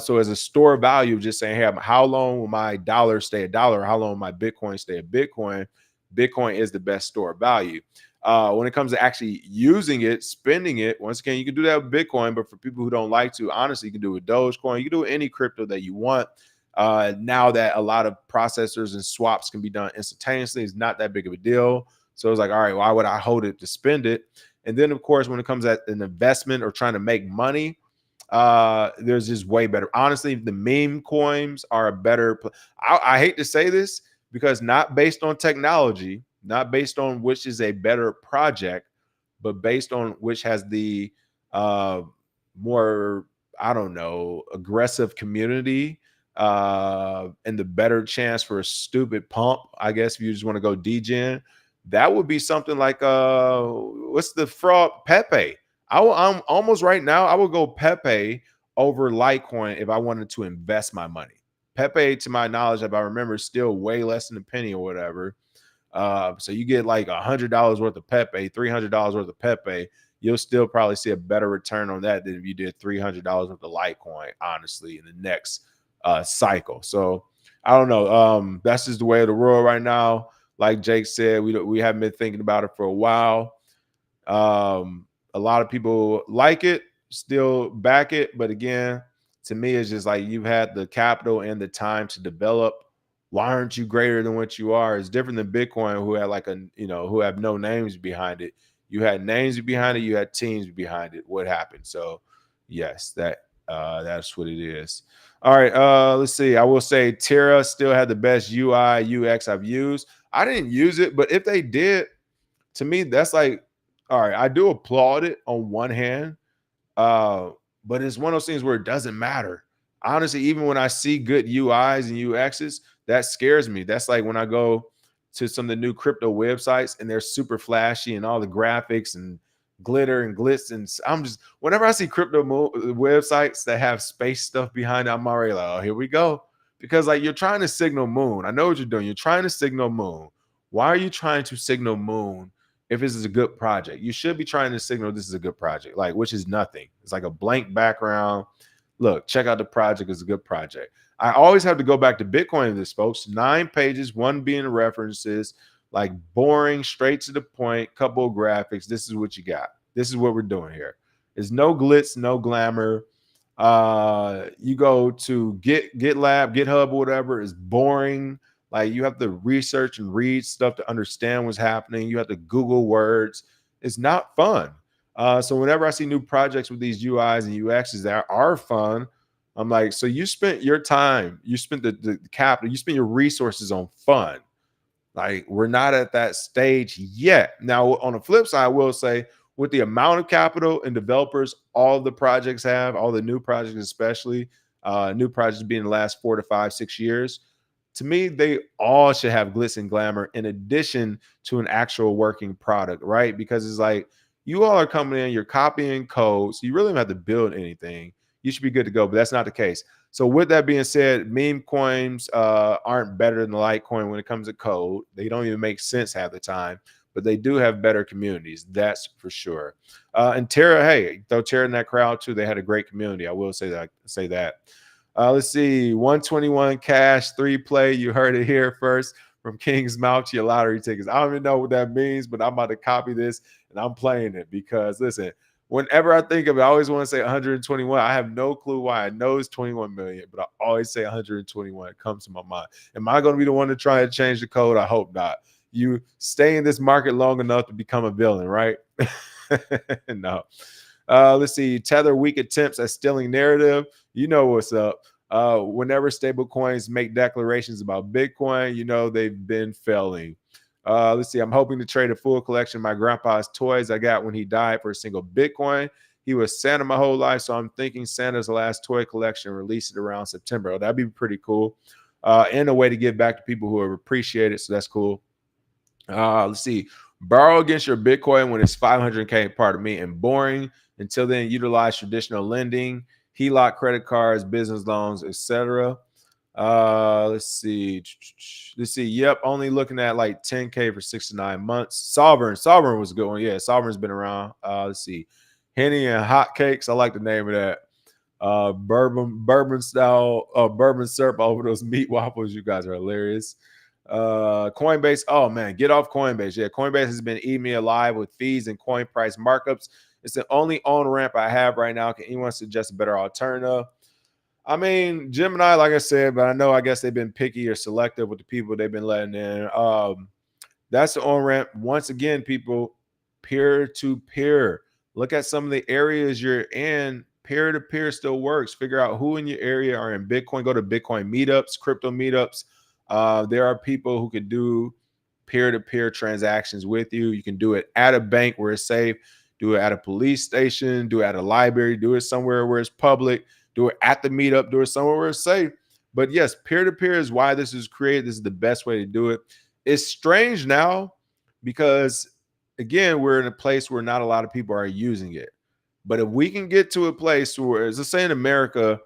So as a store of value, just saying, hey, how long will my dollar stay a dollar? How long will my Bitcoin stay a Bitcoin? Bitcoin is the best store of value. When it comes to actually using it, spending it, once again, you can do that with Bitcoin, but for people who don't like to, honestly, you can do it with Dogecoin. You can do any crypto that you want. Now that a lot of processors and swaps can be done instantaneously, it's not that big of a deal. So it's like, all right, why would I hold it to spend it? And then, of course, when it comes at an investment or trying to make money, there's just way better. Honestly, the meme coins are a better. I hate to say this because not based on technology, not based on which is a better project, but based on which has the more, I don't know, aggressive community and the better chance for a stupid pump. I guess if you just want to go degen, that would be something like what's the fraud Pepe. I'm almost right now. I would go Pepe over Litecoin if I wanted to invest my money. Pepe, to my knowledge, if I remember, is still way less than a penny or whatever. So you get like $100 worth of Pepe, $300 worth of Pepe. You'll still probably see a better return on that than if you did $300 worth of Litecoin, honestly, in the next cycle. So I don't know. That's just the way of the world right now. Like Jake said, we haven't been thinking about it for a while. A lot of people like it, still back it. But again, to me, it's just like you've had the capital and the time to develop. Why aren't you greater than what you are? It's different than Bitcoin, who had like who have no names behind it. You had names behind it. You had teams behind it. What happened? So yes, that's what it is. All right. Let's see. I will say Terra still had the best UI UX I've used. I didn't use it, but if they did, to me, that's like, all right, I do applaud it on one hand, but it's one of those things where it doesn't matter. Honestly, even when I see good UIs and UXs, that scares me. That's like when I go to some of the new crypto websites and they're super flashy and all the graphics and glitter and glitz. And I'm just, whenever I see crypto websites that have space stuff behind it, I'm already like, oh, here we go. Because like you're trying to signal moon. I know what you're doing. You're trying to signal moon. Why are you trying to signal moon if this is a good project? You should be trying to signal this is a good project, like, which is nothing. It's like a blank background. Look, check out the project. It's a good project. I always have to go back to Bitcoin in this, folks. 9 pages, 1 being references, like boring, straight to the point, couple of graphics. This is what you got. This is what we're doing here. There's no glitz, no glamour. You go to GitLab, GitHub, whatever, is boring. Like you have to research and read stuff to understand what's happening. You have to Google words. It's not fun. So whenever I see new projects with these UIs and UXs that are fun, I'm like, so you spent your time, you spent the capital, you spent your resources on fun. Like we're not at that stage yet. Now, on the flip side, I will say with the amount of capital and developers all the projects have, all the new projects, especially new projects being the last 4 to 5, 6 years, to me, they all should have glitz and glamour in addition to an actual working product, right? Because it's like you all are coming in, you're copying code, so you really don't have to build anything. You should be good to go, but that's not the case. So with that being said, meme coins aren't better than Litecoin when it comes to code. They don't even make sense half the time, but they do have better communities. That's for sure. And Terra, hey, throw Terra in that crowd too. They had a great community. I will say that. Let's see, 121 cash, 3 play. You heard it here first from King's mouth to your lottery tickets. I don't even know what that means, but I'm about to copy this and I'm playing it because listen, whenever I think of it, I always want to say 121. I have no clue why. I know it's 21 million, but I always say 121. It comes to my mind. Am I going to be the one to try and change the code? I hope not. you stay in this market long enough to become a villain, right? No. Let's see. Tether weak attempts at stealing narrative. You know what's up. Whenever stable coins make declarations about Bitcoin, you know they've been failing. Let's see. I'm hoping to trade a full collection of my grandpa's toys I got when he died for a single Bitcoin. He was Santa my whole life, so I'm thinking Santa's last toy collection released it around September. Oh, that'd be pretty cool. And a way to give back to people who have appreciated. So that's cool. Let's see. Borrow against your Bitcoin when it's 500K, pardon me, and boring. Until then, utilize traditional lending, HELOC, credit cards, business loans, etc. Let's see. Let's see. Yep, only looking at like 10K for 6 to 9 months. Sovereign was a good one. Yeah, Sovereign's been around. Let's see. Henny and hotcakes. I like the name of that. Bourbon style, bourbon syrup over those meat waffles. You guys are hilarious. Coinbase. Oh man, get off Coinbase. Yeah, Coinbase has been eating me alive with fees and coin price markups. It's the only on ramp I have right now. Can anyone suggest a better alternative? I mean, Gemini, like I said, but I guess they've been picky or selective with the people they've been letting in. That's the on ramp. Once again, people, peer to peer. Look at some of the areas you're in. Peer to peer still works. Figure out who in your area are in Bitcoin. Go to Bitcoin meetups, crypto meetups. There are people who can do peer to peer transactions with you. You can do it at a bank where it's safe, do it at a police station, do it at a library, do it somewhere where it's public, do it at the meetup, do it somewhere where it's safe. But yes, peer to peer is why this is created. This is the best way to do it. It's strange now because, again, we're in a place where not a lot of people are using it. But if we can get to a place where, let's say in America,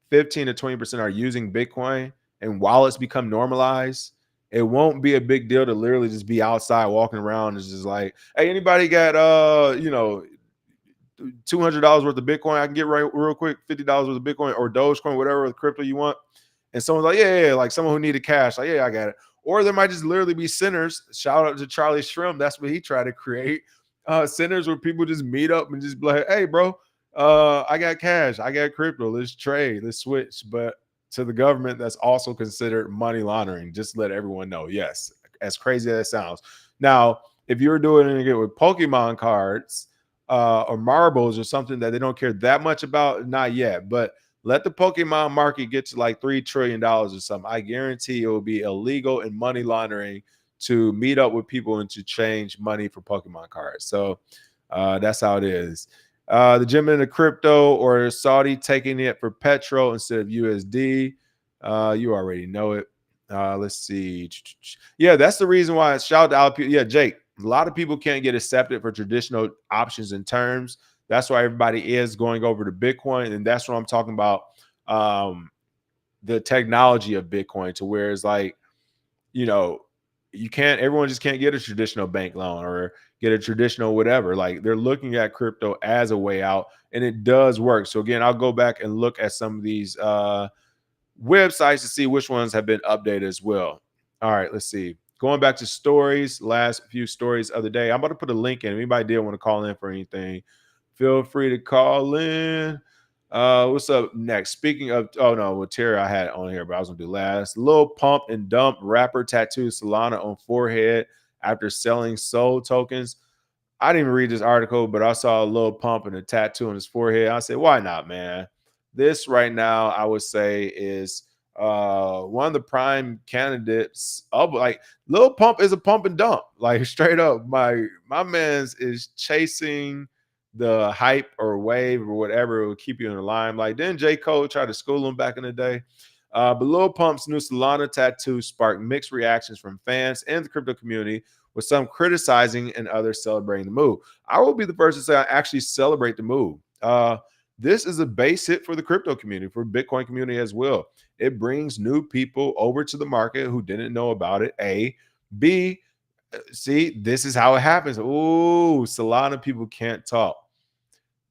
15 to 20% are using Bitcoin, and wallets become normalized, it won't be a big deal to literally just be outside walking around. It's just like, hey, anybody got $200 worth of Bitcoin I can get right real quick, $50 worth of Bitcoin or Dogecoin, whatever crypto you want. And someone's like, yeah, like someone who needed cash, like, yeah, I got it. Or there might just literally be centers. Shout out to Charlie Shrimp. That's what he tried to create. Centers where people just meet up and just be like, hey, bro, I got cash, I got crypto, let's trade, let's switch. But to the government, that's also considered money laundering. Just let everyone know. Yes, as crazy as that sounds. Now, if you're doing it with Pokemon cards or marbles or something that they don't care that much about, not yet. But let the Pokemon market get to like $3 trillion or something. I guarantee it will be illegal and money laundering to meet up with people and to change money for Pokemon cards. So that's how it is. The gem in the crypto or Saudi taking it for petrol instead of USD. You already know it. Let's see. Yeah, that's the reason why. Shout out to yeah, Jake. A lot of people can't get accepted for traditional options and terms. That's why everybody is going over to Bitcoin, and that's what I'm talking about. The technology of Bitcoin to where it's like, everyone just can't get a traditional bank loan or get a traditional whatever. Like they're looking at crypto as a way out, and it does work. So again, I'll go back and look at some of these websites to see which ones have been updated as well. All right, let's see. Going back to stories, last few stories of the day. I'm about to put a link in. If anybody did want to call in for anything, feel free to call in. What's up next? Speaking of, oh no, well, Terra I had on here, but I was gonna do last. Lil Pump and Dump rapper tattoos Solana on forehead after selling soul tokens. I didn't even read this article, but I saw a Lil Pump and a tattoo on his forehead. I said, why not, man? This right now, I would say, is one of the prime candidates of like Lil Pump is a pump and dump. Like straight up, my man's is chasing the hype or wave or whatever will keep you in the limelight. Then J. Cole tried to school him back in the day. But Lil Pump's new Solana tattoo sparked mixed reactions from fans and the crypto community, with some criticizing and others celebrating the move. I will be the first to say I actually celebrate the move. This is a base hit for the crypto community, for Bitcoin community as well. It brings new people over to the market who didn't know about it. A, B, see, this is how it happens. Ooh, Solana people can't talk.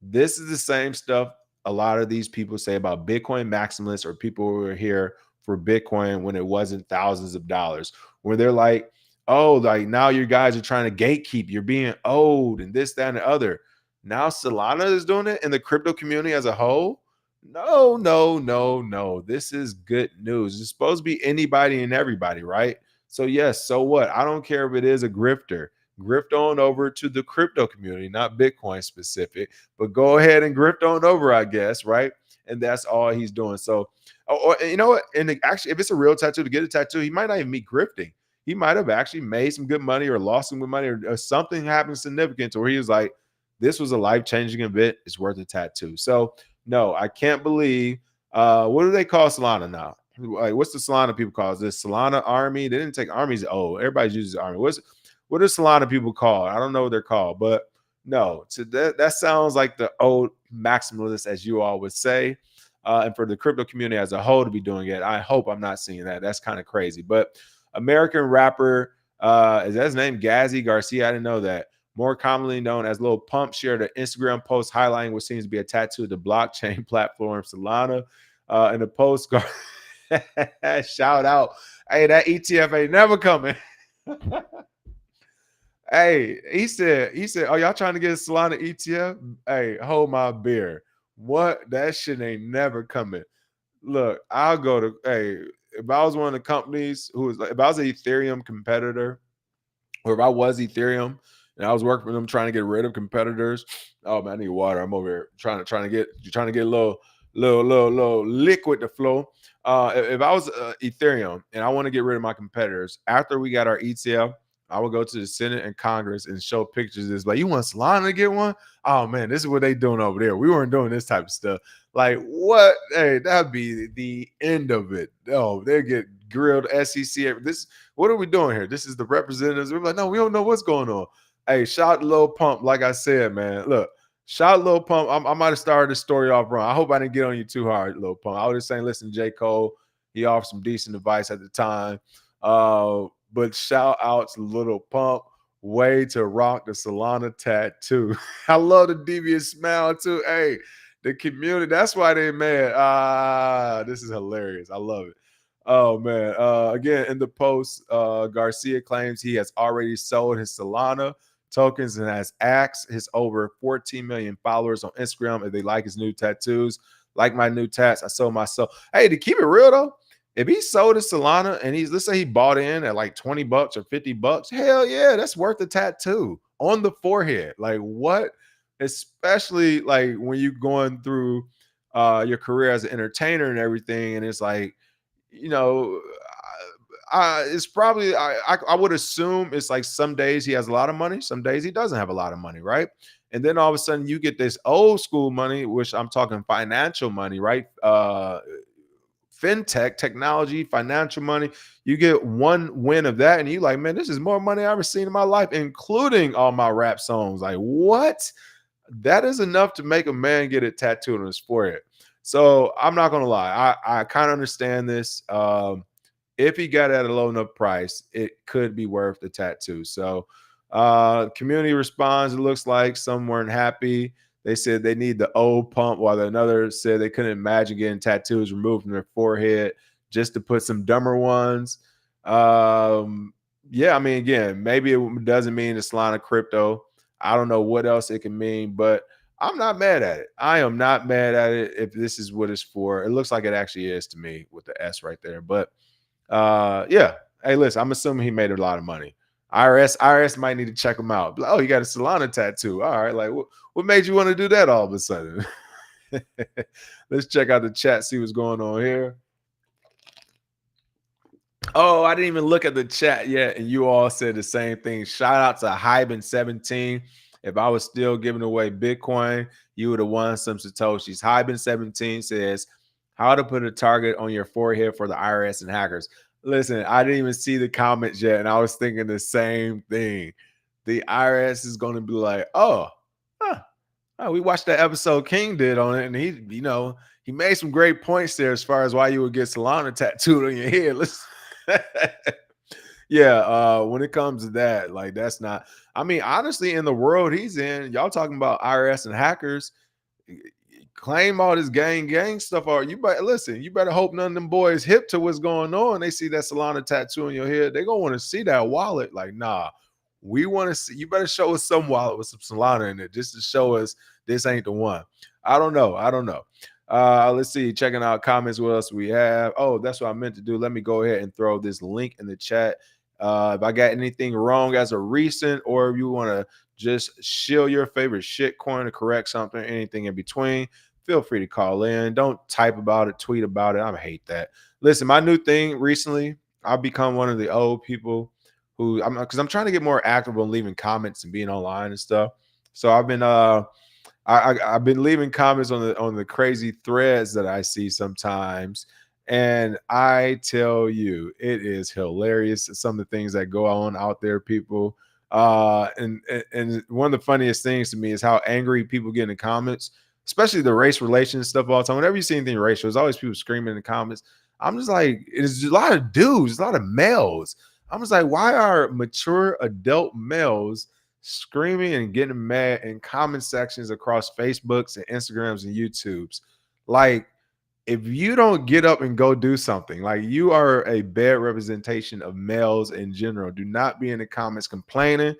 This is the same stuff a lot of these people say about Bitcoin maximalists or people who are here for Bitcoin when it wasn't thousands of dollars, where they're like, oh, like now you guys are trying to gatekeep, you're being owed and this, that, and the other. Now Solana is doing it and the crypto community as a whole. No. This is good news. It's supposed to be anybody and everybody, right? So yes, so what? I don't care if it is a grifter. Grift on over to the crypto community, not Bitcoin specific, but go ahead and grift on over, I guess, right? And that's all he's doing. So, or you know what? And actually, if it's a real tattoo, to get a tattoo, he might not even be grifting. He might have actually made some good money or lost some good money, or something happened significant to where he was like, this was a life-changing event. It's worth a tattoo. So no, I can't believe what do they call Solana now? Like, what's the Solana people call it? This Solana Army? They didn't take armies. Oh, everybody uses army. What are Solana people called? I don't know what they're called, but no, so that sounds like the old maximalist, as you all would say. And for the crypto community as a whole to be doing it, I hope I'm not seeing that. That's kind of crazy. But American rapper, is that his name? Gazzy Garcia. I didn't know that. More commonly known as Lil Pump, shared an Instagram post highlighting what seems to be a tattoo of the blockchain platform Solana. In the post, shout out, hey, that ETF ain't never coming. Hey, he said, oh, y'all trying to get a Solana ETF? Hey, hold my beer. What? That shit ain't never coming. Look, I'll go to, hey, if I was one of the companies who was like, if I was an Ethereum competitor, or if I was Ethereum and I was working for them trying to get rid of competitors, oh man, I need water. I'm over here trying to get a little liquid to flow. If I was Ethereum and I want to get rid of my competitors, after we got our ETF, I would go to the Senate and Congress and show pictures. It's like, you want Solana to get one? Oh man, this is what they doing over there. We weren't doing this type of stuff. Like what? Hey, that'd be the end of it. Oh, they get grilled SEC. This, what are we doing here? This is the representatives. We're like, no, we don't know what's going on. Hey, shout out Lil Pump. Like I said, man, look, shout out Lil Pump. I might have started the story off wrong. I hope I didn't get on you too hard, Lil Pump. I was just saying, listen, J. Cole, he offered some decent advice at the time. But shout out to Lil Pump. Way to rock the Solana tattoo. I love the devious smile too. Hey, the community, that's why they mad. This is hilarious. I love it. Oh man. Again, in the post, Garcia claims he has already sold his Solana tokens and has asked his over 14 million followers on Instagram if they like his new tattoos. Like my new tats, I sold myself. Hey, to keep it real though, if he sold his Solana and let's say he bought in at like 20 bucks or 50 bucks, hell yeah, that's worth a tattoo on the forehead. Like what? Especially like when you're going through your career as an entertainer and everything, and it's like, you know, it's probably I would assume it's like some days he has a lot of money, some days he doesn't have a lot of money, right? And then all of a sudden you get this old school money, which I'm talking financial money, right? Fintech, technology, financial money. You get one win of that, and you like, man, this is more money I've ever seen in my life, including all my rap songs. Like, what? That is enough to make a man get it tattooed on his forehead. So I'm not gonna lie, I kind of understand this. If he got it at a low enough price, it could be worth the tattoo. So community responds, it looks like some weren't happy. They said they need the old pump, while another said they couldn't imagine getting tattoos removed from their forehead just to put some dumber ones. Yeah, I mean, again, maybe it doesn't mean it's Solana crypto. I don't know what else it can mean, but I'm not mad at it. I am not mad at it if this is what it's for. It looks like it actually is to me with the S right there. But yeah. Hey, listen, I'm assuming he made a lot of money. IRS might need to check him out. Oh, you got a Solana tattoo. All right. Like, what made you want to do that all of a sudden? Let's check out the chat, see what's going on here. Oh, I didn't even look at the chat yet, and you all said the same thing. Shout out to Hyben17. If I was still giving away Bitcoin, you would have won some Satoshis. Hyben17 says, how to put a target on your forehead for the IRS and hackers. Listen, I didn't even see the comments yet, and I was thinking the same thing. The IRS is going to be like, oh, we watched that episode King did on it, and he made some great points there as far as why you would get Solana tattooed on your head. Listen. Yeah, when it comes to that, like that's not, I mean, honestly, in the world he's in, y'all talking about IRS and hackers, claim all this gang stuff, or you better listen, you better hope none of them boys hip to what's going on. They see that Solana tattoo on your head, they're gonna want to see that wallet. Like, nah, we want to see, you better show us some wallet with some Solana in it just to show us this ain't the one. I don't know. Let's see, checking out comments. What else we have? Oh, that's what I meant to do. Let me go ahead and throw this link in the chat If I got anything wrong as a recent, or if you want to just shill your favorite shit coin to correct something, anything in between, feel free to call in. Don't type about it, tweet about it. I hate that. Listen, my new thing recently, I've become one of the old people who because I'm trying to get more active on leaving comments and being online and stuff. So I've been I've been leaving comments on the crazy threads that I see sometimes, and I tell you, it is hilarious. Some of the things that go on out there, people. And one of the funniest things to me is how angry people get in the comments, especially the race relations stuff all the time. Whenever you see anything racial, there's always people screaming in the comments. I'm just like, it's a lot of dudes, a lot of males. I'm just like, why are mature adult males screaming and getting mad in comment sections across Facebooks and Instagrams and YouTubes? Like, if you don't get up and go do something, like, you are a bad representation of males in general. Do not be in the comments complaining.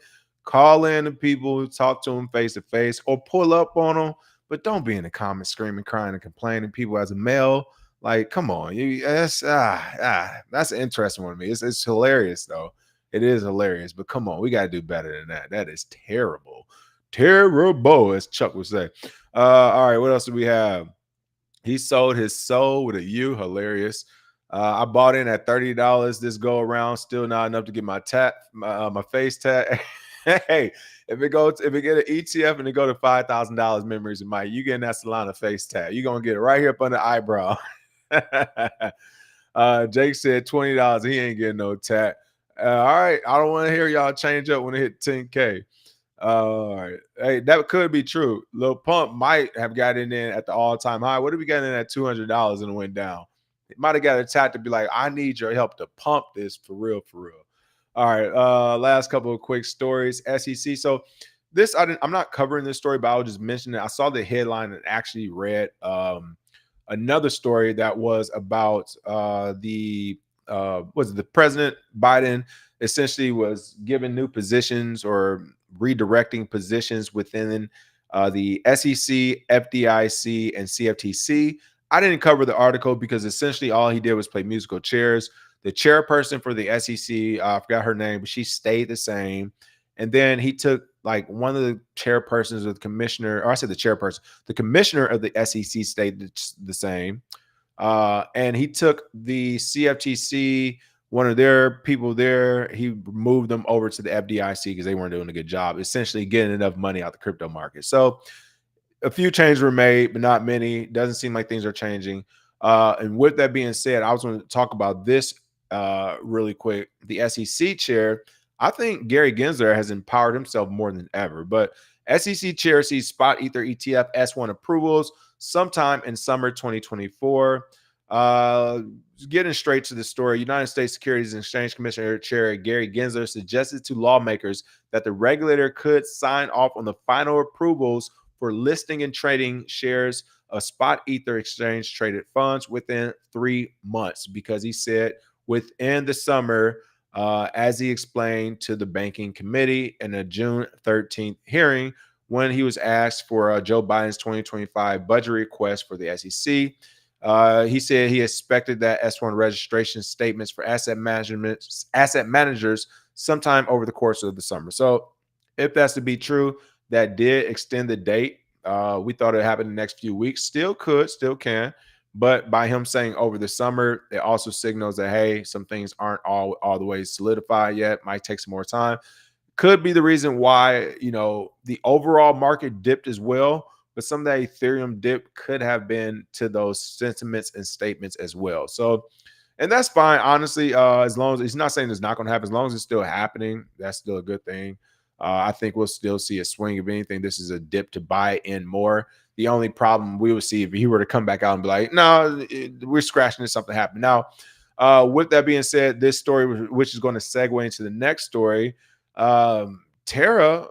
Call in to people, talk to them face to face, or pull up on them. But don't be in the comments screaming, crying, and complaining. People as a male, like, come on, that's an interesting one to me. It's hilarious though. It is hilarious, but come on, we gotta do better than that. That is terrible, terrible, as Chuck would say. All right, what else do we have? He sold his soul with a U. Hilarious. I bought in at $30 this go around. Still not enough to get my face tag. Hey, if it get an ETF and it go to $5,000 memories of Mike, you getting that Solana face tag. You're gonna get it right here up on the eyebrow. Jake said $20. He ain't getting no tat. All right, I don't want to hear y'all change up when it hit 10K. All right. Hey, that could be true. Lil Pump might have got in at the all-time high. What if we got in at $200 and it went down? It might have got attacked to be like, I need your help to pump this for real, for real. All right. Last couple of quick stories. SEC. So this, I'm not covering this story, but I'll just mention it. I saw the headline and actually read another story that was about was it the President Biden essentially was given new positions or redirecting positions within the SEC, FDIC, and CFTC. I didn't cover the article because essentially all he did was play musical chairs. The chairperson for the SEC, I forgot her name, but she stayed the same. And then he took like one of the chairpersons of the commissioner, or I said the chairperson, the commissioner of the SEC stayed the same. And he took the CFTC, one of their people there, he moved them over to the FDIC because they weren't doing a good job, essentially getting enough money out the crypto market. So a few changes were made, but not many. Doesn't seem like things are changing. And with that being said, I was going to talk about this really quick. The SEC chair, I think Gary Gensler has empowered himself more than ever. But SEC chair sees spot Ether ETF S1 approvals sometime in summer 2024. Getting straight to the story, United States Securities and Exchange Commission Chair Gary Gensler suggested to lawmakers that the regulator could sign off on the final approvals for listing and trading shares of spot Ether exchange traded funds within 3 months, because he said within the summer, as he explained to the banking committee in a June 13th hearing when he was asked for Joe Biden's 2025 budget request for the SEC. He said he expected that S1 registration statements for asset managers sometime over the course of the summer. So if that's to be true, that did extend the date. We thought it happened in the next few weeks. Still could, still can. But by him saying over the summer, it also signals that, hey, some things aren't all the way solidified yet. Might take some more time. Could be the reason why, the overall market dipped as well. But some of that Ethereum dip could have been to those sentiments and statements as well. So, and that's fine, honestly, as long as he's not saying it's not going to happen, as long as it's still happening, that's still a good thing. I think we'll still see a swing. If anything, this is a dip to buy in more. The only problem we would see if he were to come back out and be like, no, we're scratching this, something happened. Now, with that being said, this story, which is going to segue into the next story, Terra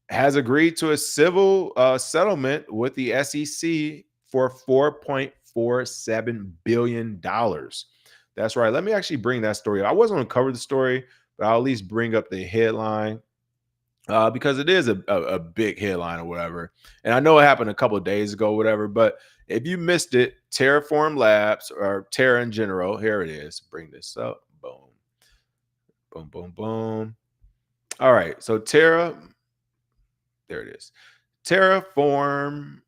has agreed to a civil settlement with the SEC for $4.47 billion. That's right. Let me actually bring that story up. I wasn't going to cover the story, but I'll at least bring up the headline because it is a big headline or whatever. And I know it happened a couple of days ago, whatever. But if you missed it, Terraform Labs, or Terra in general, here it is. Bring this up. Boom. Boom, boom, boom. All right. So Terra, there it is. Terraform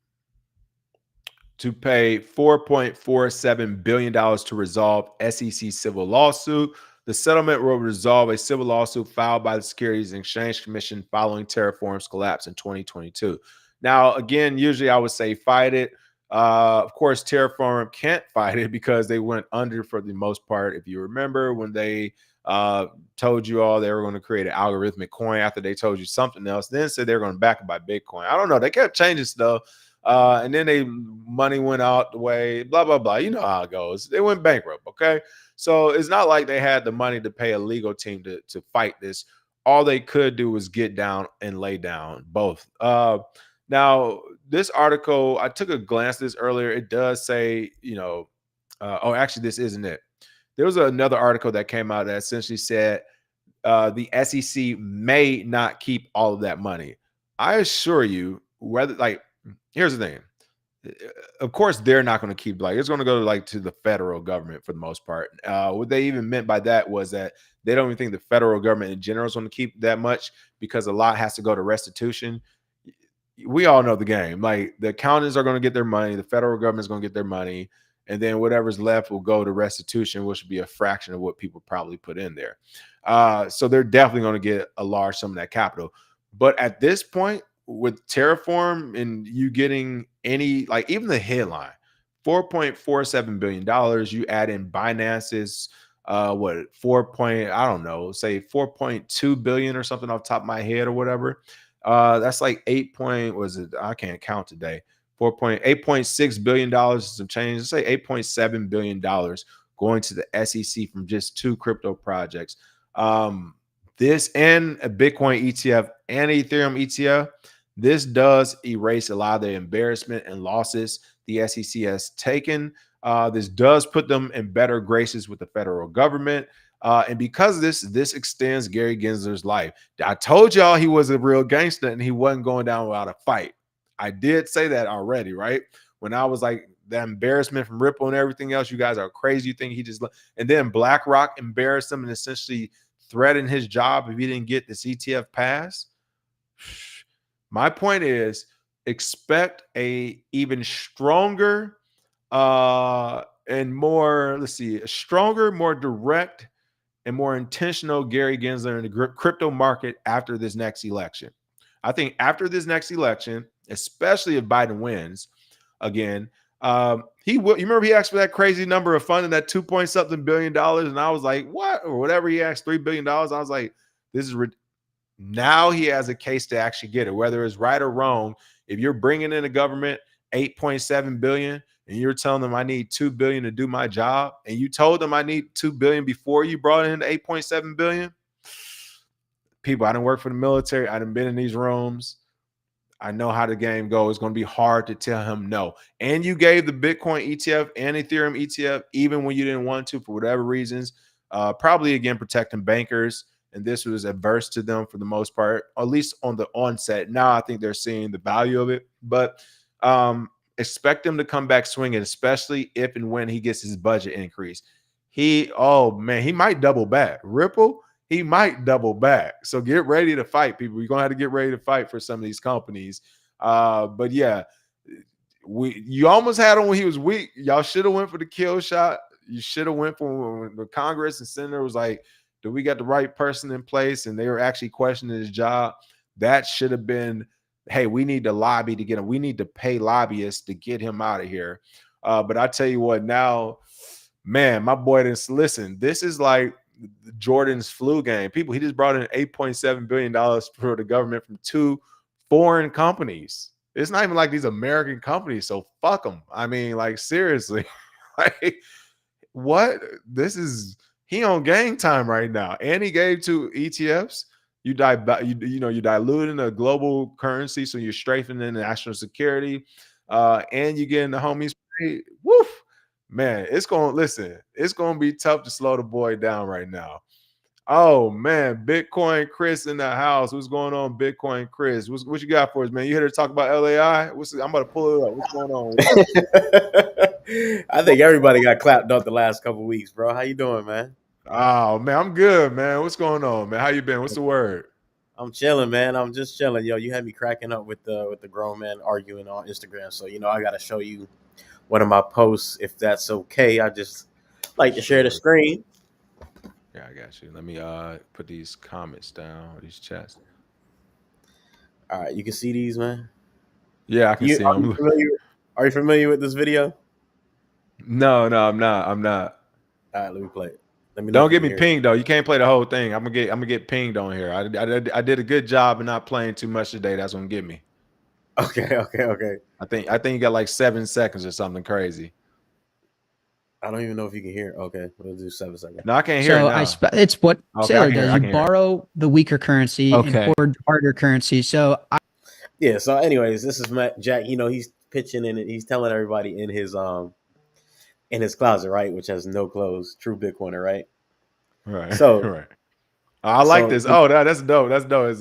to pay $4.47 billion to resolve SEC civil lawsuit. The settlement will resolve a civil lawsuit filed by the Securities and Exchange Commission following Terraform's collapse in 2022. Now, again, usually I would say fight it. Of course, Terraform can't fight it because they went under for the most part. If you remember when they told you all they were going to create an algorithmic coin after they told you something else, then said they were going to back it by Bitcoin. I don't know. They kept changing stuff. And then they money went out the way, blah, blah, blah. You know how it goes. They went bankrupt. Okay. So it's not like they had the money to pay a legal team to fight this. All they could do was get down and lay down both. Now, this article, I took a glance at this earlier. It does say, oh, actually, this isn't it. There was another article that came out that essentially said the SEC may not keep all of that money. I assure you, whether here's the thing. Of course, they're not going to keep it's going to go to the federal government for the most part. What they even meant by that was that they don't even think the federal government in general is going to keep that much because a lot has to go to restitution. We all know the game. Like the accountants are going to get their money, the federal government is going to get their money, and then whatever's left will go to restitution, which would be a fraction of what people probably put in there. So they're definitely going to get a large sum of that capital. But at this point, with Terraform and you getting any, even the headline, $4.47 billion, you add in Binance's what 4.2 billion or something off the top of my head or whatever. That's like 8 point, was it? I can't count today. $8.6 billion some change. Let's say $8.7 billion going to the SEC from just two crypto projects. This and a Bitcoin ETF and Ethereum ETF, this does erase a lot of the embarrassment and losses the SEC has taken. This does put them in better graces with the federal government. And because of this extends Gary Gensler's life. I told y'all he was a real gangster and he wasn't going down without a fight. I did say that already, right? When I was like, the embarrassment from Ripple and everything else, you guys are crazy. You think he just, and then BlackRock embarrassed him and essentially threatened his job if he didn't get this ETF pass. My point is, expect a even stronger and more, a stronger, more direct and more intentional Gary Gensler in the crypto market after this next election. I think after this next election, especially if Biden wins again, he will. You remember he asked for that crazy number of funding, that 2 point something billion dollars, and I was like, what? Or whatever he asked, $3 billion. I was like, this is now he has a case to actually get it, whether it's right or wrong. If you're bringing in the government 8.7 billion and you're telling them I need 2 billion to do my job, and you told them I need 2 billion before you brought in 8.7 billion. People, I didn't work for the military. I done been in these rooms. I know how the game goes. It's going to be hard to tell him no. And you gave the Bitcoin ETF and Ethereum ETF, even when you didn't want to, for whatever reasons, probably again, protecting bankers. And this was adverse to them for the most part, at least on the onset. Now I think they're seeing the value of it, but expect him to come back swinging, especially if and when he gets his budget increase. He might double back. Ripple, he might double back. So get ready to fight, people. You're going to have to get ready to fight for some of these companies. But yeah, you almost had him when he was weak. Y'all should have went for the kill shot. You should have went for when the Congress and Senator was like, do we got the right person in place? And they were actually questioning his job. That should have been, hey, we need to lobby to get him. We need to pay lobbyists to get him out of here. But I tell you what, now, man, my boy didn't listen. This is like Jordan's flu game. People, he just brought in $8.7 billion for the government from two foreign companies. It's not even like these American companies, so fuck them. I mean, like, seriously. Like, what? He on gang time right now. And he gave two ETFs. You're diluting the global currency, so you're strengthening the national security. And you're getting the homies paid. Woof. Man, it's going to be tough to slow the boy down right now. Oh man, Bitcoin Chris in the house. What's going on, Bitcoin Chris? What you got for us, man? You here to talk about LAI? I'm about to pull it up. What's going on? I think everybody got clapped up the last couple of weeks, bro. How you doing, man? Oh man, I'm good, man. What's going on, man? How you been? What's the word? I'm chilling, man. I'm just chilling. Yo, you had me cracking up with the grown man arguing on Instagram. So I gotta show you one of my posts if that's okay. I just like to share the Sure. screen. Yeah, I got you. Let me put these comments down, these chats. All right, you can see these, man. Yeah, I can You see are you them. familiar? Are you familiar with this video? No, no, I'm not. I'm not. All right, let me play it. Let me know Don't if you get can me hear it. pinged though. You can't play the whole thing. I'm gonna get pinged on here. I did a good job of not playing too much today. That's gonna get me. Okay, okay. I think you got like 7 seconds or something crazy. I don't even know if you can hear it. Okay, we'll do 7 seconds. No, I can't hear it So now. it's what Okay, I Sailor can hear it. does. I You can hear it. borrow the weaker currency and Okay. hoard harder currency. So Yeah. So, anyways, this is Matt Jack. He's pitching in it. He's telling everybody in his closet, right, which has no clothes. True Bitcoiner, right? Right. So, Right. I like so this. Oh, that's dope. That's dope.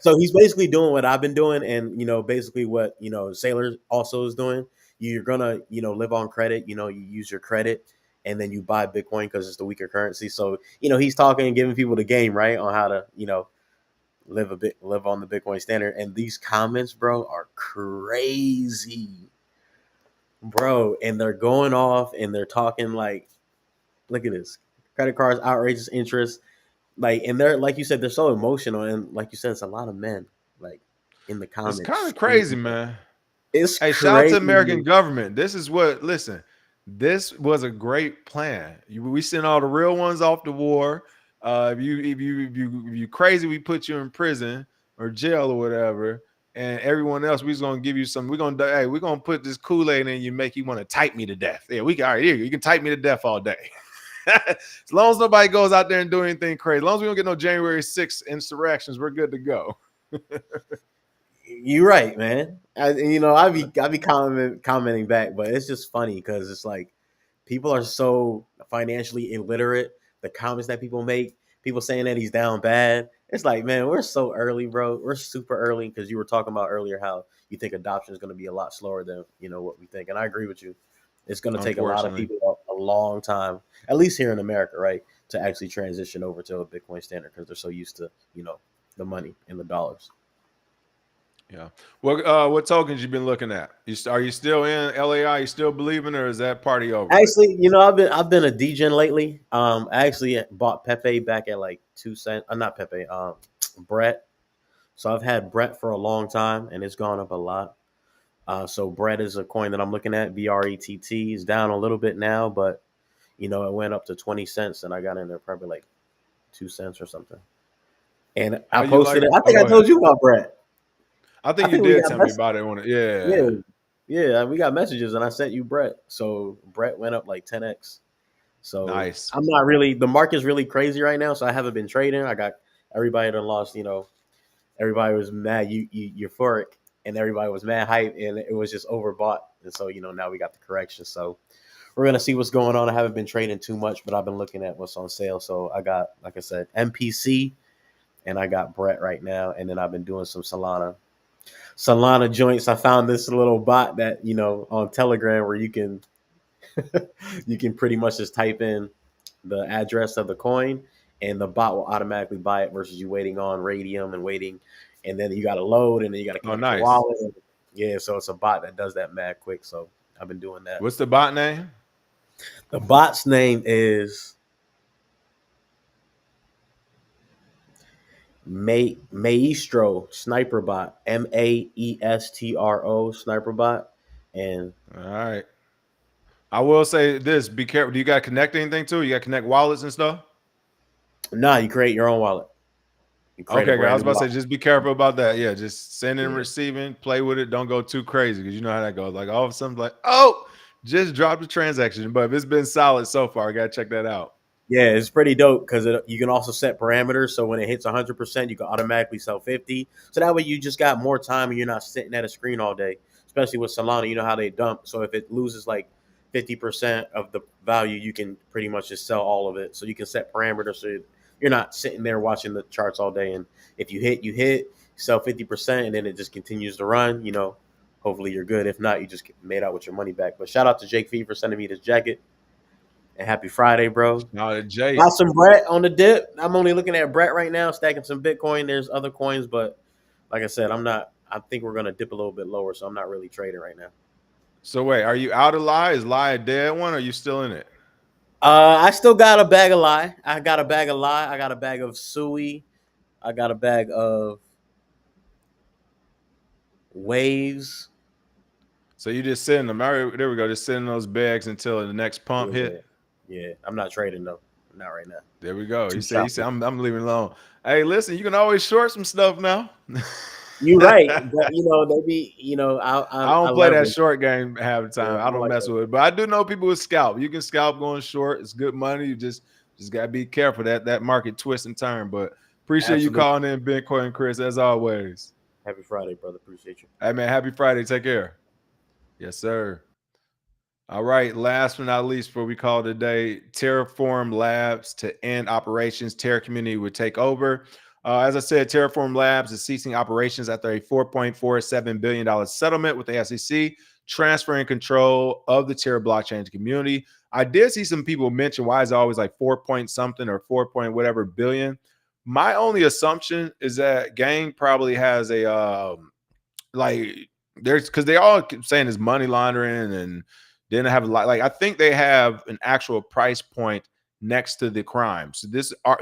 So he's basically doing what I've been doing, and basically what Sailor also is doing. You're gonna live on credit. You use your credit, and then you buy Bitcoin because it's the weaker currency. So he's talking and giving people the game right on how to live on the Bitcoin standard. And these comments, bro, are crazy, bro. And they're going off and they're talking like, look at this, credit cards, outrageous interest, like, and they're like you said, they're so emotional, and like you said, it's a lot of men, like, in the It's kind comments of crazy, screaming. man. It's Hey, shout out to crazy. American government. This is what, listen, this was a great plan. We sent all the real ones off to war. If you crazy, we put you in prison or jail or whatever. And everyone else, we're gonna give you some. We're gonna put this Kool-Aid in you, make you want to type me to death. Yeah, we can. All right, here you can type me to death all day. As long as nobody goes out there and do anything crazy, as long as we don't get no January 6th insurrections, we're good to go. You're right, man. I be commenting back, but it's just funny because it's like people are so financially illiterate. The comments that people make, people saying that he's down bad. It's like, man, we're so early, bro. We're super early because you were talking about earlier how you think adoption is going to be a lot slower than what we think, and I agree with you. It's going to take a lot of Unfortunately. people a long time, at least here in America, right, to actually transition over to a Bitcoin standard because they're so used to the money and the dollars. Yeah. What tokens you been looking at? Are you still in LAI? You still believing, or is that party over with? Actually, I've been a degen lately. I actually bought Pepe back at like 2 cents. Not Pepe. Brett. So I've had Brett for a long time, and it's gone up a lot. So Brett is a coin that I'm looking at. BRETT is down a little bit now, but it went up to 20 cents, and I got in there probably like 2 cents or something. And How I you posted like? it. I Oh, think go I ahead. told you about Brett. I I think you think we did got tell me mess. about it. Yeah, Yeah. yeah, we got messages, and I sent you Brett. So Brett went up like 10x. So Nice. I'm not really, the market's really crazy right now. So I haven't been trading. I got everybody that lost, everybody was mad, euphoric, and everybody was mad hype, and it was just overbought. And so, now we got the correction. So we're going to see what's going on. I haven't been trading too much, but I've been looking at what's on sale. So I got, like I said, MPC, and I got Brett right now. And then I've been doing some Solana joints. I found this little bot that, on Telegram where you can pretty much just type in the address of the coin, and the bot will automatically buy it versus you waiting on Radium and waiting, and then you got to load, and then you got to Oh, connect your nice. wallet. Yeah, so it's a bot that does that mad quick. So I've been doing that. What's the bot name? The bot's name is Maestro Sniper Bot. Maestro Sniper Bot, and All right. I will say this: be careful. Do you got to connect anything to it? You got to connect wallets and stuff. nah, you create your own wallet. You create a Okay, guys. I brand was new about to say, wallet. just be careful about that. Yeah, just sending and Yeah. receiving. Play with it. Don't go too crazy because you know how that goes. Like all of a sudden, like, oh, just dropped the transaction. But if it's been solid so far, I gotta check that out. Yeah, it's pretty dope because you can also set parameters. So when it hits 100%, you can automatically sell 50. So that way you just got more time and you're not sitting at a screen all day. Especially with Solana, you know how they dump. So if it loses like 50% of the value, you can pretty much just sell all of it. So you can set parameters so you're not sitting there watching the charts all day. And if you hit, you hit, sell 50%, and then it just continues to run. Hopefully you're good. If not, you just get made out with your money back. But shout out to Jake Fee for sending me this jacket. And happy Friday, bro. Now Jake. Got some Brett on the dip. I'm only looking at Brett right now, stacking some Bitcoin. There's other coins, but like I said, I'm not. I think we're gonna dip a little bit lower, so I'm not really trading right now. So wait, are you out of Lie? Is Lie a dead one? Or are you still in it? I still got a bag of Lie. I got a bag of Lie. I got a bag of Sui. I got a bag of Waves. So you just sitting them. All right, there we go. Just sitting those bags until the next pump hit. Yeah. I'm not trading though. Not right now. There we go. You say I'm leaving it alone. Hey, listen, you can always short some stuff now. You're right, but they be I don't play that short game half the time. Yeah, I don't mess with it, but I do know people with scalp. You can scalp going short. It's good money. You just gotta be careful that market twist and turn. But appreciate you calling in, Bitcoin Chris, as always. Happy Friday, brother. Appreciate you. Hey man, happy Friday. Take care. Yes, sir. All right. Last but not least, before we call it a day, Terraform Labs to end operations. Terra community would take over. As I said, Terraform Labs is ceasing operations after a $4.47 billion settlement with the SEC, transferring control of the Terra blockchain community. I did see some people mention why is it always like 4 point something or 4 point whatever billion. My only assumption is that Gang probably has a there's because they all keep saying it's money laundering and then they have a lot. Like I think they have an actual price point next to the crimes. So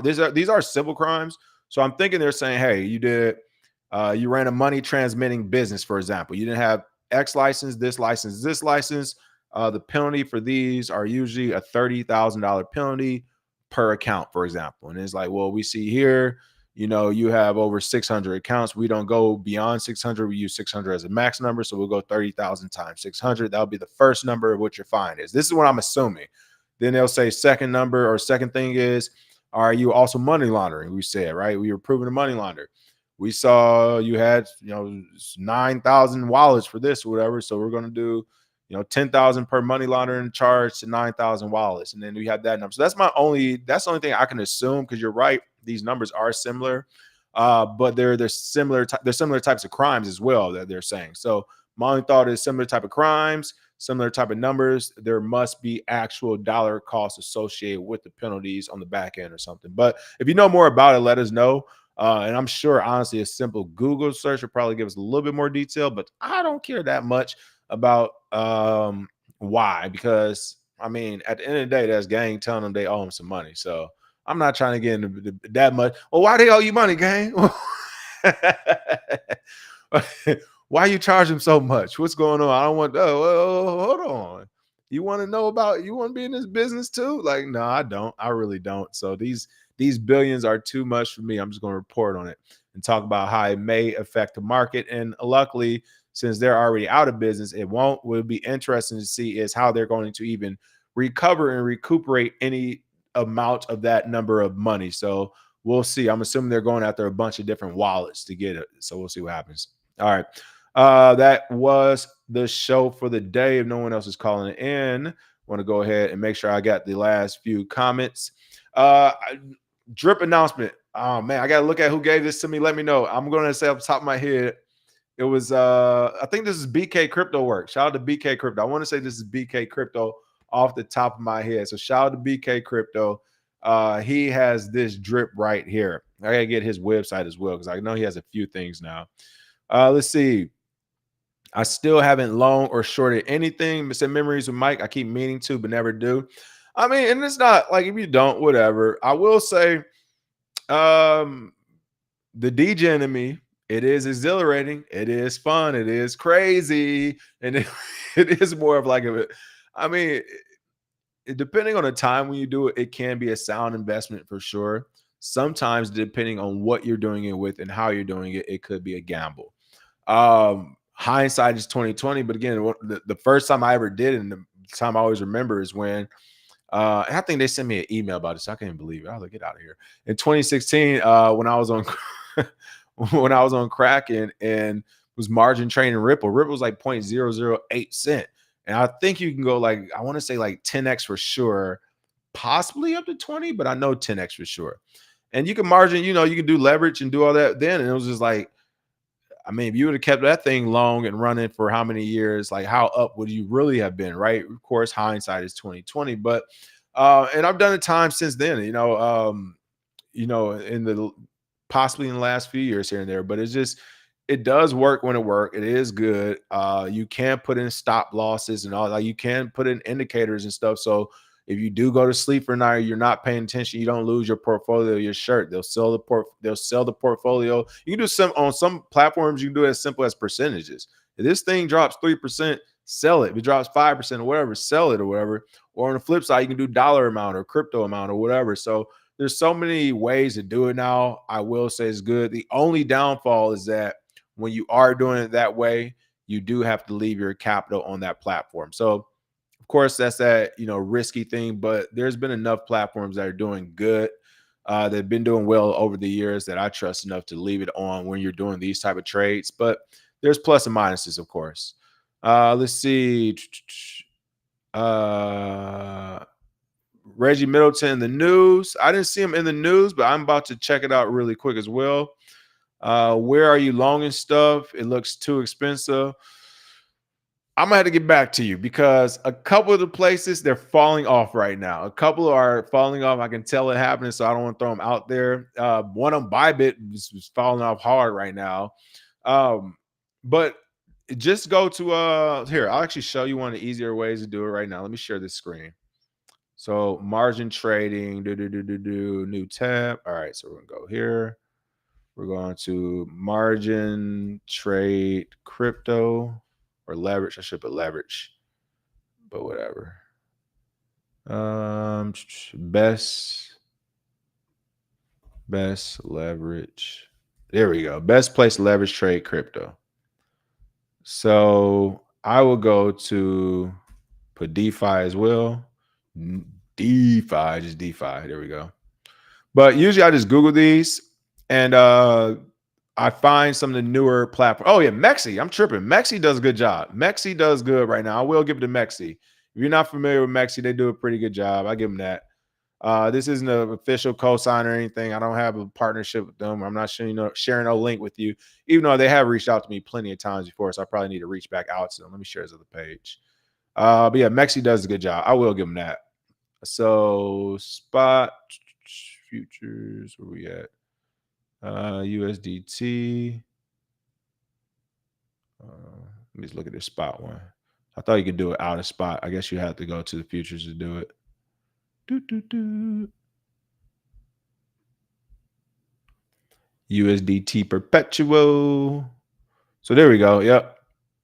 these are civil crimes. So I'm thinking they're saying, hey, you ran a money transmitting business, for example. You didn't have X license, this license, this license. The penalty for these are usually a $30,000 penalty per account, for example. And it's like, well, we see here, you have over 600 accounts. We don't go beyond 600. We use 600 as a max number. So we'll go 30,000 times 600. That'll be the first number of what your fine is. This is what I'm assuming. Then they'll say second number or second thing is, are you also money laundering? We said, right? We were proving a money launder. We saw you had, 9,000 wallets for this or whatever. So we're going to do, 10,000 per money laundering charge to 9,000 wallets. And then we have that number. So that's the only thing I can assume, because you're right. These numbers are similar, but they're similar. They're similar types of crimes as well that they're saying. So my only thought is similar type of crimes, similar type of numbers. There must be actual dollar costs associated with the penalties on the back end or something. But if you know more about it, let us know. And I'm sure, honestly, a simple Google search would probably give us a little bit more detail, but I don't care that much about why, because at the end of the day, that's Gang telling them they owe them some money. So I'm not trying to get into that much. Well, why they owe you money, Gang? Why you charge them so much? What's going on? I don't want. Hold on. You want to know about? You want to be in this business too? Like, no, I don't. I really don't. So these billions are too much for me. I'm just going to report on it and talk about how it may affect the market. And luckily, since they're already out of business, it won't. What would be interesting to see is how they're going to even recover and recuperate any amount of that number of money. So we'll see. I'm assuming they're going after a bunch of different wallets to get it. So we'll see what happens. All right. That was the show for the day. If no one else is calling it in, I want to go ahead and make sure I got the last few comments. Drip announcement. Oh man, I gotta look at who gave this to me. Let me know. I'm gonna say off the top of my head, it was I think this is BK Crypto Work. Shout out to BK Crypto. I want to say this is BK Crypto off the top of my head. So shout out to BK Crypto. He has this drip right here. I gotta get his website as well, because I know he has a few things now. Let's see. I still haven't long or shorted anything. Said memories with Mike. I keep meaning to, but never do. And it's not like if you don't, whatever. I will say, the DJ in me, it is exhilarating. It is fun. It is crazy. And it is more of like depending on the time when you do it, it can be a sound investment for sure. Sometimes, depending on what you're doing it with and how you're doing it, it could be a gamble. Hindsight is 2020, but again, the first time I ever did it, and the time I always remember, is when and I think they sent me an email about it, so I can't believe it. I was like, get out of here. In 2016, when I was on when I was on Kraken and was margin trading Ripple was like 0.008 cent. And I think you can go I want to say 10x for sure, possibly up to 20, but I know 10x for sure. And you can margin, you can do leverage and do all that then. And it was just if you would have kept that thing long and running for how many years, how up would you really have been, right? Of course, hindsight is 2020, but And I've done it time since then, possibly in the last few years here and there, but it does work when it works. It is good. You can put in stop losses and all, like you can put in indicators and stuff. So if you do go to sleep for a night, you're not paying attention, you don't lose your portfolio, your shirt. They'll sell the portfolio. You can do some on some platforms, you can do it as simple as percentages. If this thing drops 3%, sell it. If it drops 5% or whatever, sell it or whatever. Or on the flip side, you can do dollar amount or crypto amount or whatever. So there's so many ways to do it now. I will say it's good. The only downfall is that when you are doing it that way, you do have to leave your capital on that platform. So of course, that's that, risky thing, but there's been enough platforms that are doing good. They've been doing well over the years that I trust enough to leave it on when you're doing these type of trades. But there's plus and minuses, of course. Let's see. Reggie Middleton in the news. I didn't see him in the news, but I'm about to check it out really quick as well. Where are you longing stuff? It looks too expensive. I'm gonna have to get back to you because a couple of the places they're falling off right now. A couple are falling off. I can tell it happening, so I don't want to throw them out there. One of them, Bybit, is falling off hard right now. But just go to here. I'll actually show you one of the easier ways to do it right now. Let me share this screen. So margin trading, new tab. All right, so we're gonna go here. We're going to margin trade crypto or leverage. I should put leverage, but whatever. Best leverage. There we go. Best place to leverage trade crypto. So I will go to put DeFi as well. DeFi, just DeFi. There we go. But usually I just Google these and I find some of the newer platforms. Oh yeah, Mexi. I'm tripping. Mexi does a good job. Mexi does good right now. I will give it to Mexi. If you're not familiar with Mexi, they do a pretty good job. I give them that. This isn't an official cosign or anything. I don't have a partnership with them. I'm not sharing a link with you, even though they have reached out to me plenty of times before. So I probably need to reach back out to them. Let me share this other page. But yeah, Mexi does a good job. I will give them that. So spot futures, where we at? USDT. Let me just look at this spot one. I thought you could do it out of spot. I guess you have to go to the futures to do it. USDT perpetual. So there we go. Yep.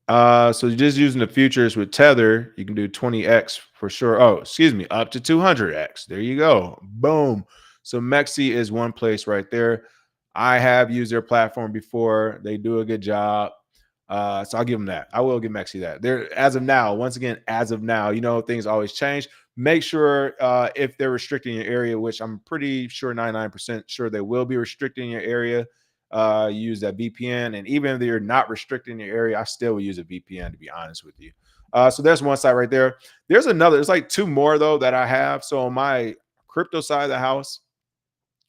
So just using the futures with Tether, you can do 20x for sure. Oh, excuse me, up to 200x. There you go. Boom. So Mexi is one place right there. I have used their platform before. They do a good job. So I'll give them that. I will give Mexi that. They're as of now, once again, as of now, things always change. Make sure if they're restricting your area, which I'm pretty sure 99% sure they will be restricting your area, use that VPN. And even if you're not restricting your area, I still will use a VPN, to be honest with you. So there's one side right there. There's another. There's like two more, though, that I have. So on my crypto side of the house,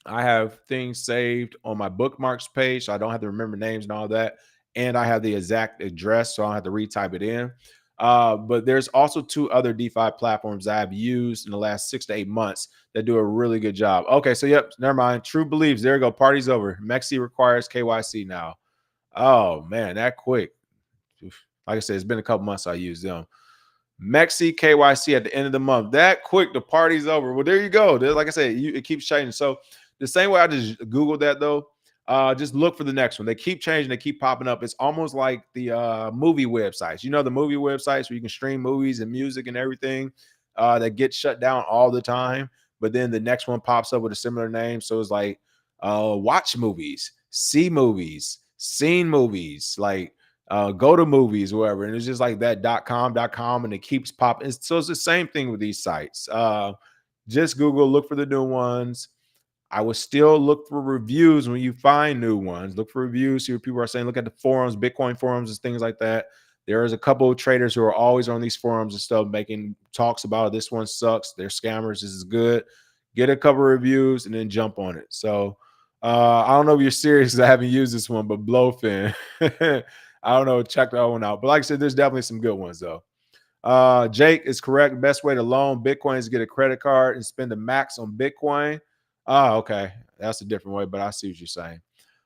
I have things saved on my bookmarks page, so I don't have to remember names and all that. And I have the exact address, so I don't have to retype it in. But there's also two other DeFi platforms I have used in the last 6 to 8 months that do a really good job. Okay, so yep, never mind. True Believes. There you go. Party's over. Mexi requires KYC now. Oh man, that quick. Like I said, it's been a couple months I used them. Mexi KYC at the end of the month. That quick, the party's over. Well, there you go. Like I said, it keeps changing. So the same way I just Googled that though, just look for the next one. They keep changing, they keep popping up. It's almost like the movie websites. The movie websites where you can stream movies and music and everything that get shut down all the time. But then the next one pops up with a similar name. So it's like watch movies, see movies, seen movies, like go to movies, wherever. And it's just like that .com, and it keeps popping. So it's the same thing with these sites. Just Google, look for the new ones. I would still look for reviews when you find new ones. Look for reviews, see what people are saying. Look at the forums, Bitcoin forums and things like that. There's a couple of traders who are always on these forums and stuff making talks about this one sucks. They're scammers. This is good. Get a couple of reviews and then jump on it. So I don't know if you're serious because I haven't used this one, but Blowfin. I don't know. Check that one out. But like I said, there's definitely some good ones though. Jake is correct. Best way to loan Bitcoin is to get a credit card and spend the max on Bitcoin. Okay. That's a different way, but I see what you're saying.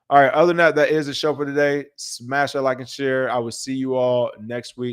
All right. Other than that, that is the show for today. Smash that like and share. I will see you all next week.